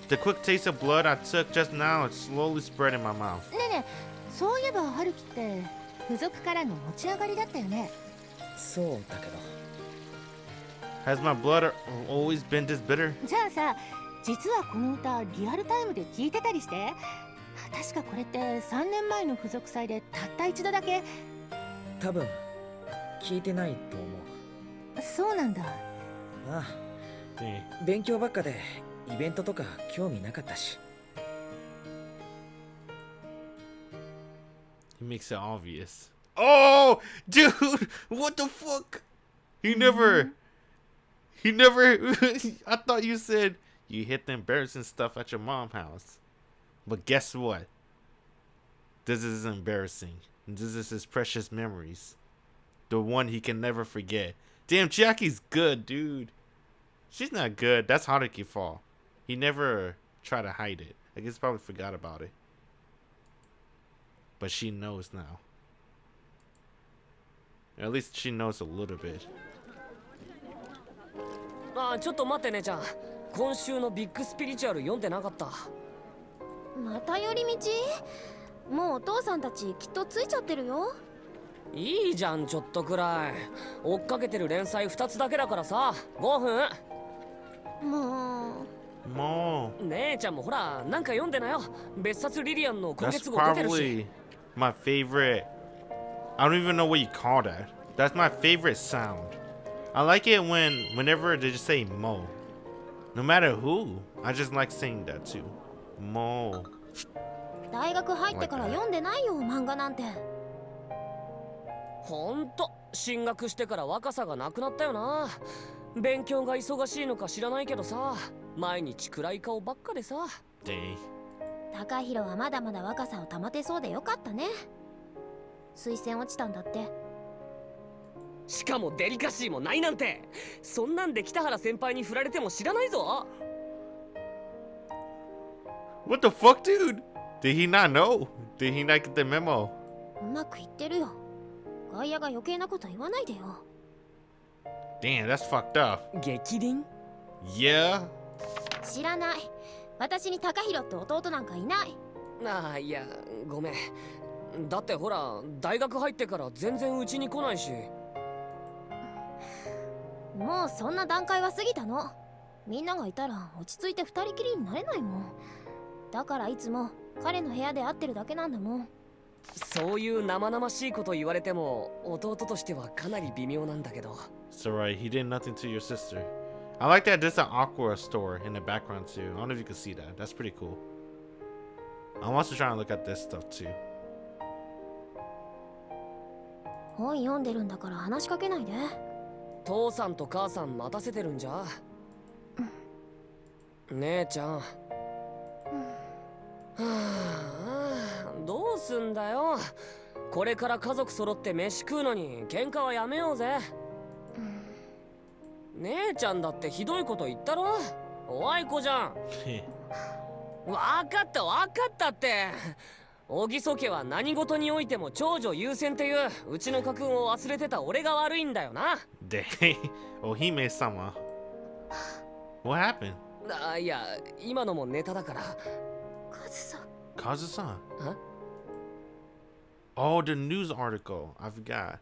The quick taste of blood I took just now is slowly spread in my mouth. ねえねえ、そういえば春樹って付属からの持ち上がりだったよね。そうだけど Has my blood always been this bitter? じゃあさ、実はこの歌リアルタイムで聴いてたりして。確かこれって3年前の付属祭でたった一度だけ。多分聞いてないと思う。そうなんだ。ああ、 Dang. 勉強ばっかでイベントとか興味なかったし。 He makes it obvious. Oh, dude, what the fuck? He never. I thought you said you hit the embarrassing stuff at your mom's house. But guess what? This is embarrassing. This is his precious memories. The one he can never forget. Damn, Chiaki's good, dude. She's not good. That's Haruki's fault. He never tried to hide it. I guess probably forgot about it. But she knows now. At least she knows a little bit. ちょっと待って姉ちゃん。今週のビッグスピリチュアル読んでなかった。また寄り道？もうお父さんたちきっとついちゃってるよ。いいじゃん、ちょっとくらい。追っかけてる連載2つだけだからさ。5分。もう姉ちゃんもほら、なんか読んでなよ。別冊リリアンの今 That's 月号出てるし。 probably my favorite. I don't even know what you call that. That's my favorite sound. I like it whenever they just say mo. No matter who, I just like saying that too. Mo. 大学入ってから読んでないよ、漫画なんて。ほんと、進学してから若さがなくなったよな。勉強が忙しいのか知らないけどさ、毎日暗い顔ばっかでさ。Dang. 高弘はまだまだ若さを保てそうでよかったね。推薦落ちたんだって。しかもデリカシーもないなんて。そんなんで北原先輩に振られても知らないぞ。What the fuck, dude? Did he not know? Did he not get the memo? うまくいってるよ。外野が余計なこと言わないでよ。 Damn, that's fucked up. 激鱗 Yeah? 知らない。私に高弘って弟なんかいない。ああ、いや、ごめん。だってほら、大学入ってから全然うちに来ないし。もうそんな段階は過ぎたの。みんながいたら落ち着いて二人きりになれないもん。だからいつも彼の部屋で会ってるだけなんだもん。そういう生々しいこと言われても弟としてはかなり微妙なんだけど。 So right, he did nothing to your sister. I like that there's an Aqua store in the background too. I don't know if you can see that. That's pretty cool. I'm also trying to look at this stuff too. 本読んでるんだから話しかけないで。父さんと母さん待たせてるんじゃ。姉ちゃん。はあ、どうすんだよ。これから家族揃って飯食うのに喧嘩はやめようぜ。姉ちゃんだってひどいこと言ったろ。おあいこじゃん。わかったって。小木曽家は何事においても長女優先っていううちの家訓を忘れてた俺が悪いんだよな。Dang. Oh, he made someone. What happened? あ、いや、今のもネタだから。カズさん。 Kazu-san. Huh? Oh, the news article. I forgot.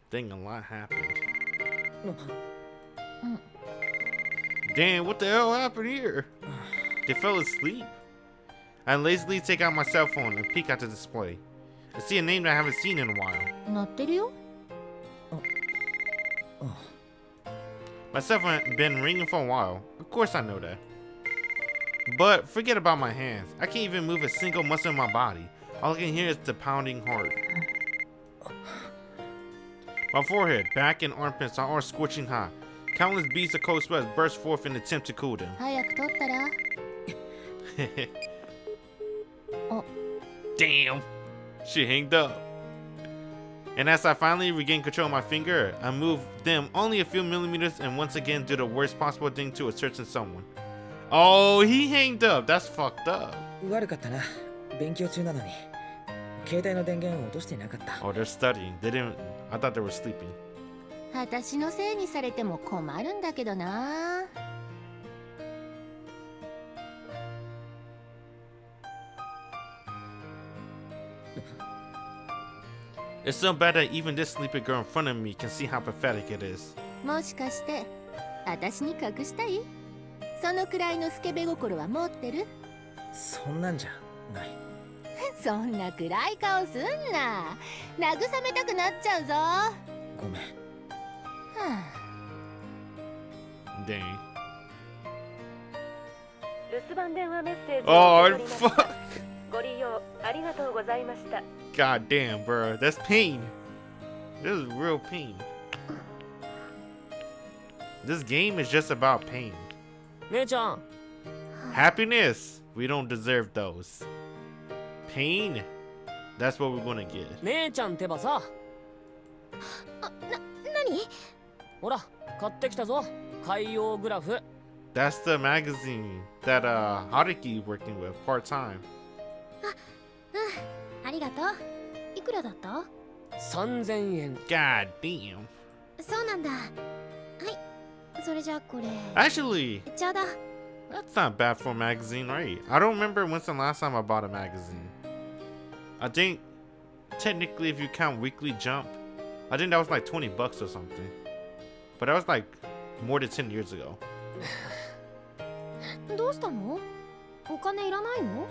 Dang, a lot happened. Damn, what the hell happened here? They fell asleep. I lazily take out my cell phone and peek at the display. I see a name that I haven't seen in a while. 鳴ってるよ。 My cell phone had been ringing for a while. Of course I know that. But forget about my hands. I can't even move a single muscle in my body. All I can hear is the pounding heart. My forehead, back, and armpits are all scorching hot. Countless beads of cold sweat burst forth in an attempt to cool them. 早く取ったら。 Damn! She hanged up. And as I finally regain control of my finger, I move them only a few millimeters and once again do the worst possible thing to a certain someone. Oh, he hanged up. That's fucked up. 悪かったな。勉強中なのに。携帯の電源を落としていなかった。 Oh, they're studying. They didn't. I thought they were sleeping. 私のせいにされても困るんだけどな。 It's so bad that even this sleepy girl in front of me can see how pathetic it is. もしかして私に隠したい？そのくらいのスケベ心は持ってる？そんなんじゃない。そんな暗い顔すんな。慰めたくなっちゃうぞ。ごめん。は Dang. 留守番電話メッセージ Oh, を受け取りました。 fuck. ご利用ありがとうございました。 God damn, bro. That's pain. This is real pain. This game is just about pain. 姉ちゃん。 Happiness, we don't deserve those. Pain, that's what we're gonna get. 姉ちゃんってばさ。何？ほら、買ってきたぞ。海洋グラフ。 That's the magazine that Haruki working with part time. ありがとう。いくらだった？ 3000円。 God damn. そうなんだ。はい。それじゃあこれ。 Actually, ちょうど。 that's not bad for a magazine, right? I don't remember when's the last time I bought a magazine. I think technically if you count Weekly Jump, I think that was like $20 or something. But that was like more than 10 years ago. どうしたの？お金いらないの？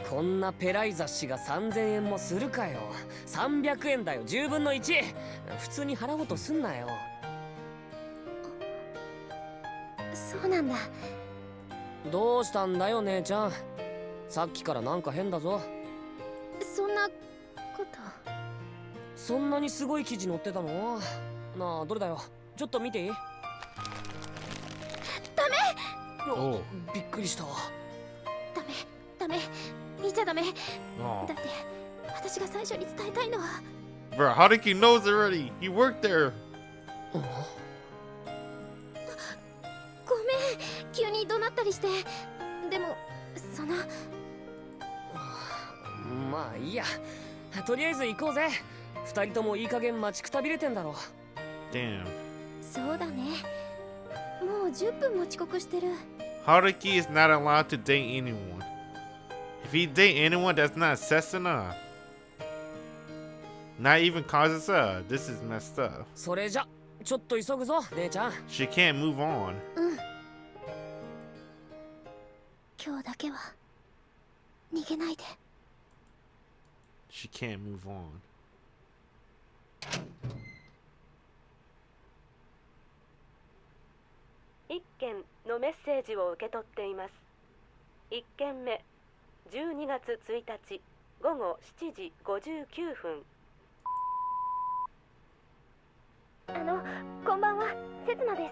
こんなペライ雑誌が3000円もするかよ。300円だよ、10分の1。普通に払おうとすんなよ。そうなんだ。どうしたんだよ姉ちゃん。さっきからなんか変だぞ。そんなこと。そんなにすごい記事載ってたの？なあ、どれだよ。ちょっと見ていい？ダメ！おうびっくりしたわ。ダメ。見ちゃダメ。 Oh. だって私が最初に伝えたいのは。 Bro, Haruki knows already. He worked there. ごめん。急に怒鳴ったりして。でもそのまあいいや。とりあえず行こうぜ。二人ともいい加減待ちくたびれてんだろ。 Damn. そうだね。もう10分も遅刻してる。 Haruki is not allowed to date anyone. If he date anyone that's not Setsuna, not even Kazusa, this is messed up. それじゃちょっと急ぐぞ姉ちゃん。 She can't move on. 今日だけは逃げないで。 She can't move on. 1件のメッセージを受け取っています。1件目、12月1日午後7時59分。こんばんは、せつなで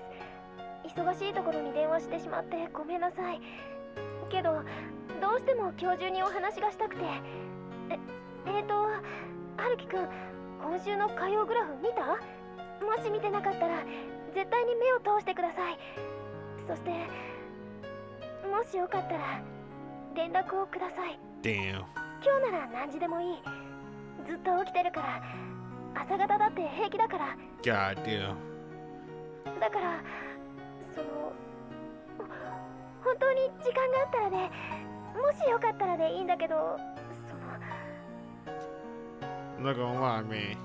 す。忙しいところに電話してしまってごめんなさい。けどどうしても今日中にお話がしたくて。春樹くん、今週の火曜グラフ見た？もし見てなかったら絶対に目を通してください。そしてもしよかったら連絡をください。 Damn. 今日なら何時でもいい。ずっと起きてるから朝方だって平気だから。 God damn. だから本当に時間があったらで、もしよかったらでいいんだけど、I'm not gonna lie, man.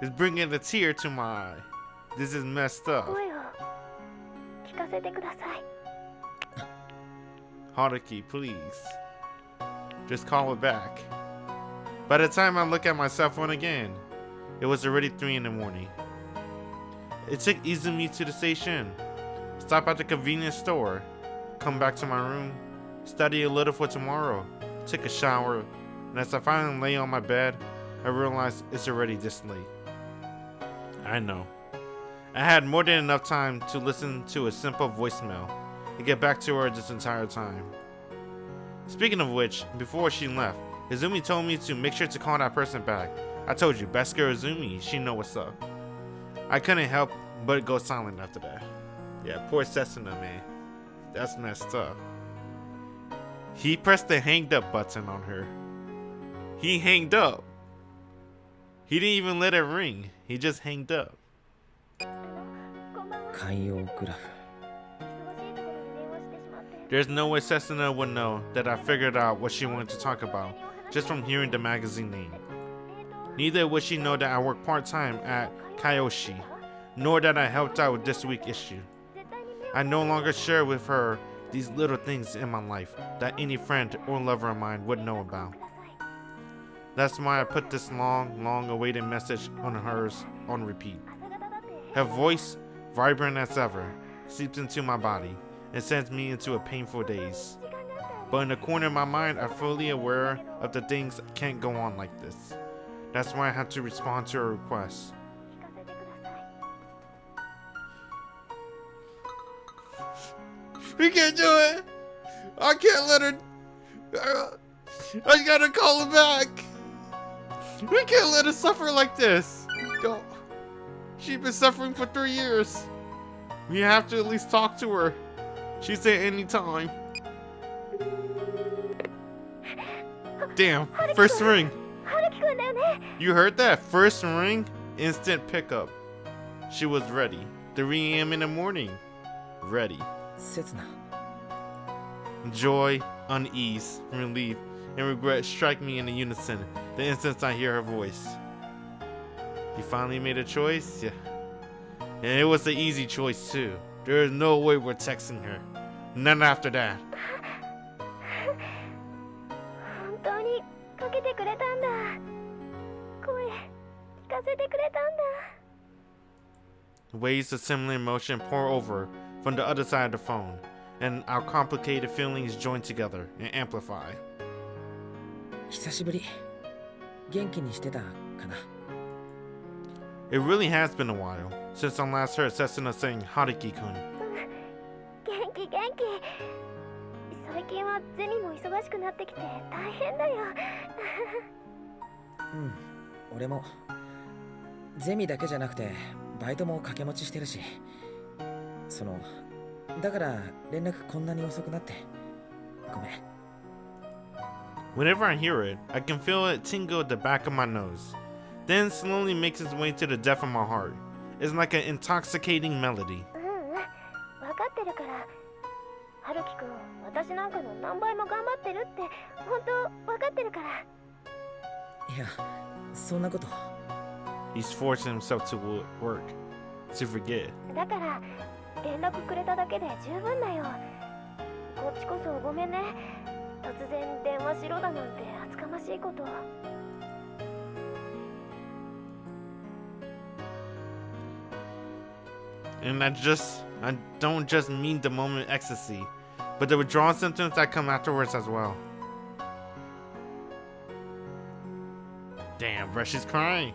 It's bringing a tear to my eye. This is messed up. 声を聞かせてください。 Haruki, please. Just call it back. By the time I look at my cell phone again, it was already 3 in the morning. It took Izumi to the station, stop at the convenience store, come back to my room, study a little for tomorrow, take a shower, and as I finally lay on my bed, I realized it's already this late. I know. I had more than enough time to listen to a simple voicemail and get back to her this entire time. Speaking of which, before she left, Izumi told me to make sure to call that person back. I told you, best girl Izumi, she know what's up. I couldn't help but go silent after that. Yeah, poor Setsuna, man. That's messed up. He pressed the hanged up button on her. He hanged up. He didn't even let it ring. He just hanged up. 海洋グラフ。 There's no way Setsuna would know that I figured out what she wanted to talk about just from hearing the magazine name. Neither would she know that I work part-time at Kyoshi, nor that I helped out with this week's issue. I no longer share with her these little things in my life that any friend or lover of mine would know about. That's why I put this long awaited message on hers on repeat. Her voice, vibrant as ever, seeps into my body and sends me into a painful daze. But in the corner of my mind, I'm fully aware of the things can't go on like this. That's why I had to respond to her request. We can't do it! I can't let her... I gotta call her back! We can't let her suffer like this! Don't... She's been suffering for 3 years. We have to at least talk to her. She said anytime. Damn, first ring. You heard that? First ring, instant pickup. She was ready. 3 a.m. in the morning. Ready. せつな。 Joy, unease, relief, and regret strike me in unison the instant I hear her voice. You finally made a choice? Yeah. And it was the easy choice too. There is no way we're texting her. None after that. 本当にかけてくれたんだ。声聞かせてくれたんだ。 Waves of similar emotion pour over from the other side of the phone, and our complicated feelings join together and amplify. 久しぶり。元気にしてたかな。 It really has been a while since I last heard Setsuna saying Haruki-kun. 元気。最近はゼミも忙しくなってきて大変だよ。うん、俺も。ゼミだけじゃなくてバイトも掛け持ちしてるし。だから連絡こんなに遅くなって。ごめん。 Whenever I hear it, I can feel it tingle at the back of my nose. Then slowly makes its way to the depth of my heart. It's like an intoxicating melody. 分かってるから。春樹くん、私なんかの何倍も頑張ってるって本当分かってるから。いや、そんなこと。 He's forcing himself to work, to forget. だから連絡くれただけで十分だよ。こっちこそごめんね。突然電話しろだなんて厚かましいこと。And I don't just mean the moment ecstasy, but the withdrawal symptoms that come afterwards as well. Damn, bro, she's crying.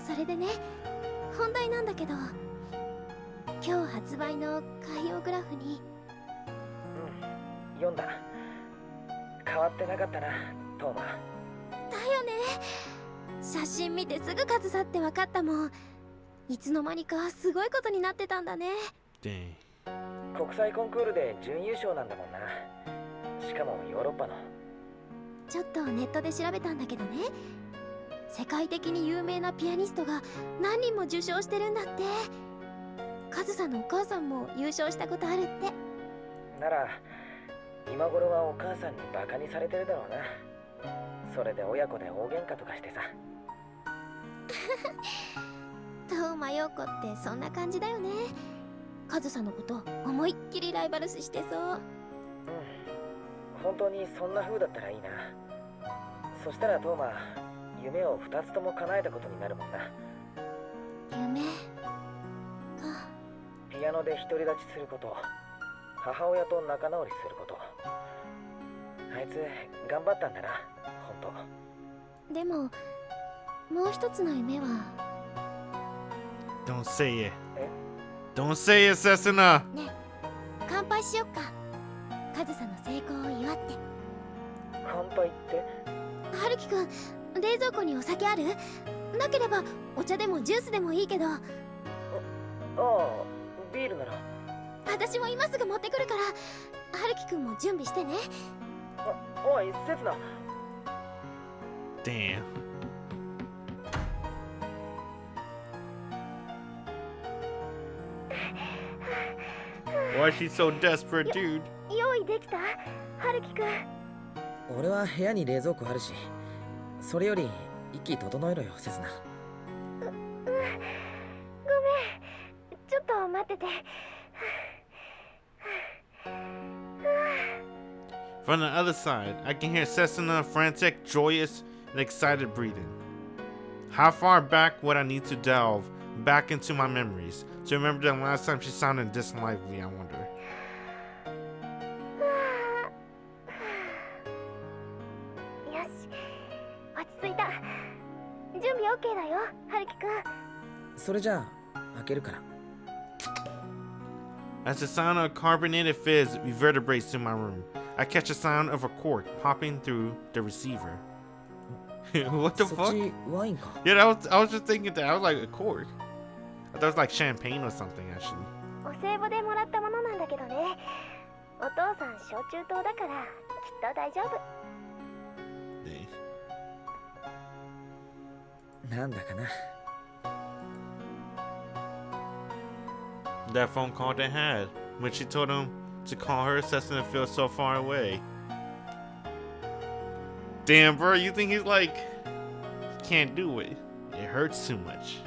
それでね、本題なんだけど、今日発売の海洋グラフに。読んだ。変わってなかったな、トーマ。だよね。写真見てすぐ数差って分かったもん。いつの間にかすごいことになってたんだね。Dang. 国際コンクールで準優勝なんだもんな。しかもヨーロッパの。ちょっとネットで調べたんだけどね、世界的に有名なピアニストが何人も受賞してるんだって。カズさんのお母さんも優勝したことあるって。なら今頃はお母さんにバカにされてるだろうな。それで親子で大喧嘩とかしてさ。東間陽子ってそんな感じだよね。カズさんのこと思いっきりライバル視してそう。本当にそんな風だったらいいな。そしたらトーマ、夢を2つとも叶えたことになるもんな。夢か。ピアノで独り立ちすること、母親と仲直りすること。あいつ頑張ったんだな、本当。でももう一つの夢は。 Don't say it. Don't say it, Setsuna. ね、乾杯しよっか。カズさんの成功を祝って。乾杯って？春樹くん、冷蔵庫にお酒ある？なければお茶でもジュースでもいいけど。ああ、ビールなら。私も今すぐ持ってくるから、春樹くんも準備してね。おい、セツナ。 Damn. Why is she so desperate, dude? 用意できた？春樹くん。俺は部屋に冷蔵庫あるし、それより息整えろよ、セツナ。ごめん、ちょっと待ってて。From the other side, I can hear Setsuna frantic, joyous, and excited breathing. How far back would I need to delve back into my memories to remember the last time she sounded this lively, I wonder. よし、落ち着いた。準備 OK だよ、春樹くん。それじゃあ、開けるから。As the sound of carbonated fizz reverberates through my room, I catch the sound of a cork popping through the receiver. What the そっ fuck? ちワインか。 Yeah, I was just thinking that. I was like, a cork. I thought it was like champagne or something, actually. お歳暮でもらったものなんだけどね。お父さん小中等だからきっと大丈夫。なんだかな。 That phone call they had when she told him to call her, Setsuna feels so far away. Damn, bro, you think he's like, he can't do it. It hurts too much.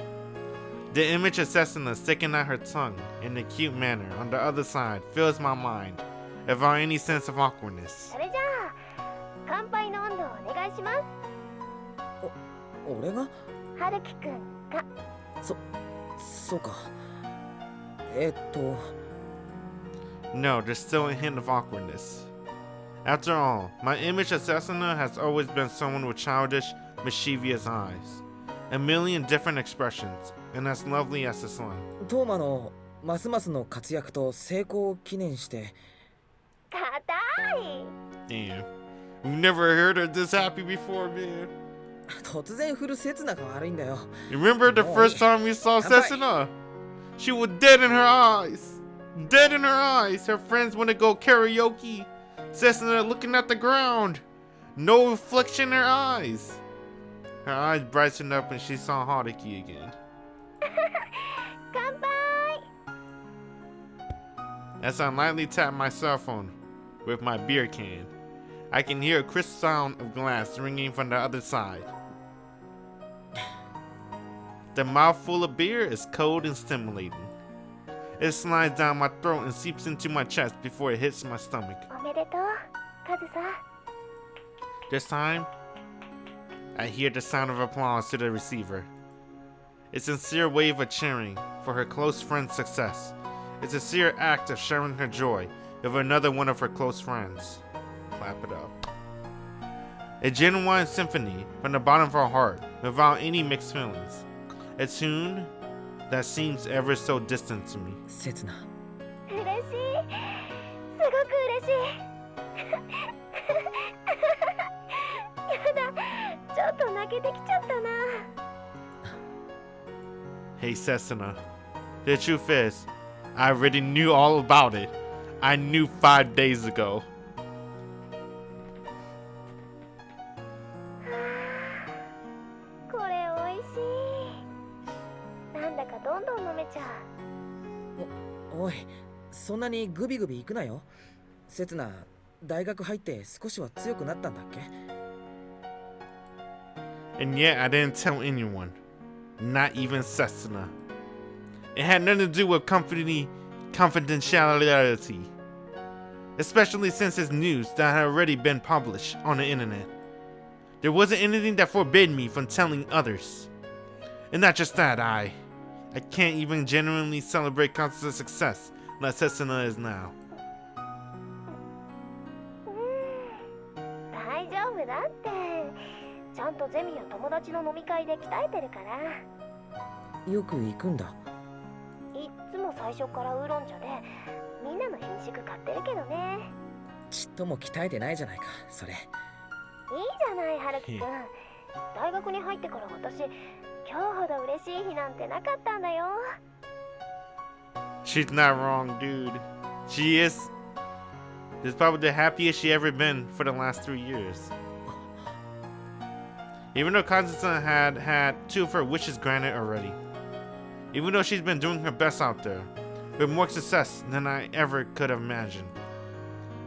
The image of Setsuna sticking out her tongue in a cute manner on the other side fills my mind, without any sense of awkwardness. それじゃあ乾杯の温度をお願いします。俺が？春樹くんが。そうか。No, there's still a hint of awkwardness. After all, my image of Setsuna has always been someone with childish, mischievous eyes. A million different expressions, and as lovely as the sun. トーマのますますの活躍と成功を記念して。硬い。 Damn. We've never heard her this happy before, man. 突然振るセツナが悪いんだよ。 Remember the first time we saw Setsuna? She was dead in her eyes. Dead in her eyes. Her friends want to go karaoke. Setsuna looking at the ground. No reflection in her eyes. Her eyes brightened up when she saw Haruki again. 乾杯。 As I lightly tap my cell phone with my beer can, I can hear a crisp sound of glass ringing from the other side. The mouthful of beer is cold and stimulating. It slides down my throat and seeps into my chest before it hits my stomach. おめでとう、カズさん。 This time, I hear the sound of applause to the receiver. A sincere wave of cheering for her close friend's success. A sincere act of sharing her joy with another one of her close friends. Clap it up. A genuine symphony from the bottom of her heart without any mixed feelings. A tune that seems ever so distant to me. 刹那、嬉しい。すごく嬉しい。やだ、ちょっと泣けてきちゃったな。 Hey Setsuna, the truth is, I already knew all about it. I knew 5 days ago. これおいしい。なんだかどんどん飲めちゃう。おい、そんなにグビグビ行くなよ。刹那、大学入って少しは強くなったんだっけ？ And yet I didn't tell anyone, not even Setsuna. It had nothing to do with confidentiality, especially since it's news that had already been published on the internet. There wasn't anything that forbade me from telling others. And not just that, I can't even genuinely celebrate Kazusa's success like Setsuna is now. 大丈夫だって。ちゃんとゼミや友達の飲み会で鍛えてるから。よく行くんだ。いっつも最初からウーロン茶で、みんなの品種買ってるけどね。ちっとも鍛えてないじゃないか、それ。いいじゃない春樹くん。大学に入ってから私、今日ほど嬉しい日なんてなかったんだよ。 She's not wrong, dude. She is. This is probably the happiest she ever been for the last 3 years. Even though Kazusa had 2 of her wishes granted already. Even though she's been doing her best out there, with more success than I ever could have imagined.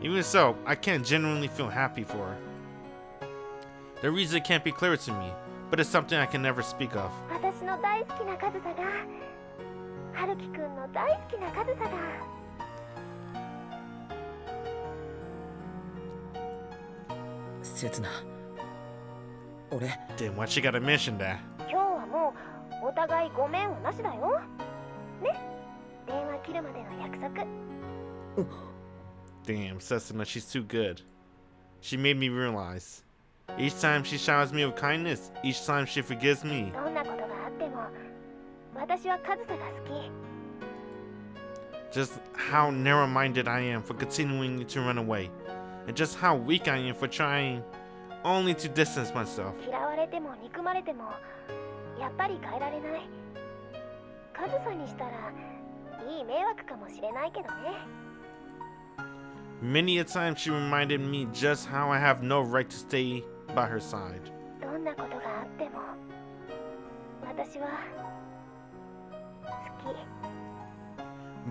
Even so, I can't genuinely feel happy for her. The reason can't be clear to me, but it's something I can never speak of. 私の大好きなカズサが、春樹くんの大好きなカズサが。刹那、俺、Then why she gotta mention that? 今日はもうお互いごめんはなしだよ。ね、電話切るまでの約束。Damn, Setsuna, she's too good. She made me realize. Each time she showers me with kindness, each time she forgives me. どんなことがあっても、私はカズサが好き。 Just how narrow-minded I am for continuing to run away. And just how weak I am for trying only to distance myself. 嫌われても憎まれても、やっぱり変えられない。カズサにしたらいい迷惑かもしれないけどね。 Many a time she reminded me just how I have no right to stay by her side. どんなことがあっても、私は好き。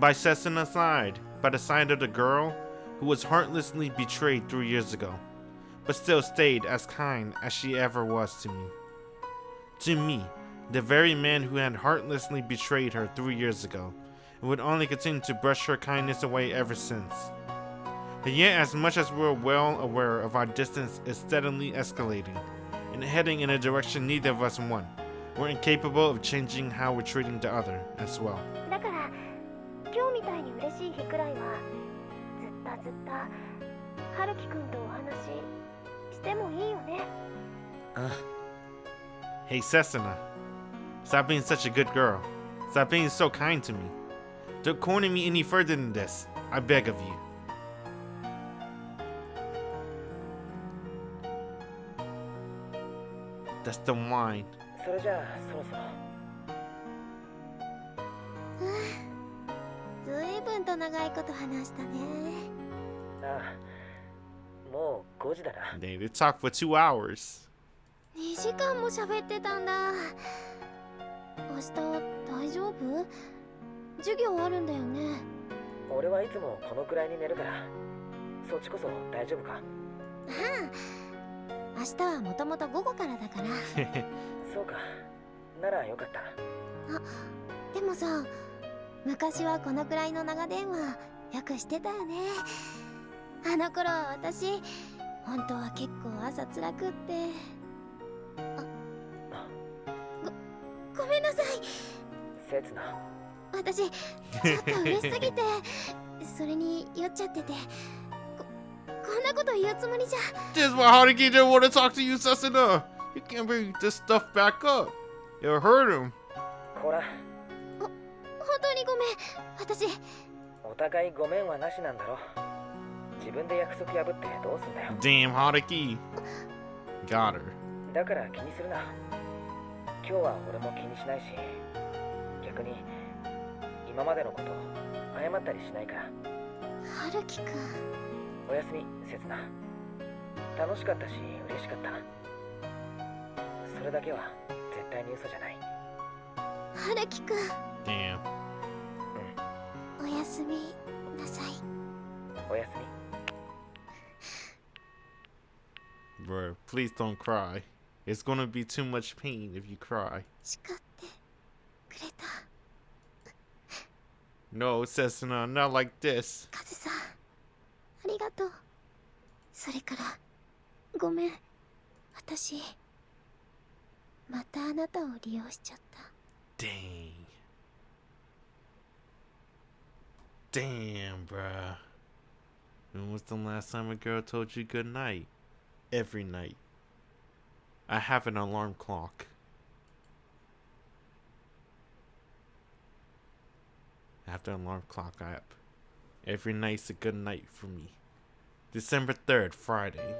By Setsuna's side, by the side of the girl who was heartlessly betrayed 3 years ago, but still stayed as kind as she ever was to me. To me, the very man who had heartlessly betrayed her 3 years ago, and would only continue to brush her kindness away ever since. And yet, as much as we're well aware of our distance is steadily escalating, and heading in a direction neither of us want, we're incapable of changing how we're treating the other as well. だから今日みたいに嬉しい日くらいはずっと春樹くんとお話ししてもいいよね。あ、 Hey Setsuna, stop being such a good girl. Stop being so kind to me. Don't corner me any further than this, I beg of you. That's the wine. それじゃあそろそろ。ずいぶんと長いこと話したね。ああ、もう5時だな。 They talk for 2 hours. 2時間も喋ってたんだ。明日大丈夫？授業あるんだよね。俺はいつもこのくらいに寝るから、そっちこそ大丈夫か？明日はもともと午後からだから。そうか、ならよかった。でもさ、昔はこのくらいの長電話よくしてたよね。あの頃は私本当は結構朝辛くって。ごめんなさい。せつな、私ちょっと嬉しすぎてそれに酔っちゃってて、こんなこと言うつもりじゃ。 This is why Haruki didn't want to talk to you, Setsuna. You can't bring this stuff back up. It'll hurt him. こら、本当にごめん。私お互いごめんはなしなんだろ。自分で約束破ってどうすんだよ。 Damn, Haruki. Got her. だから気にするな。今日は俺も気にしないし、逆に今までのこと謝ったりしないから。春樹くん、おやすみ、せつな。楽しかったし嬉しかった。それだけは絶対に嘘じゃない。春樹くん、 Damn. おやすみなさい。おやすみ。 Bro, please don't cry. It's gonna be too much pain if you cry. 叱ってくれた。 No, Setsuna, not like this. カズさん、ありがとう。それからごめん、私またあなたを利用しちゃった。 Dang. Damn, bruh. When was the last time a girl told you good night? Every night. I have an alarm clock. I have the alarm clock app. Every night's a good night for me. December 3rd, Friday.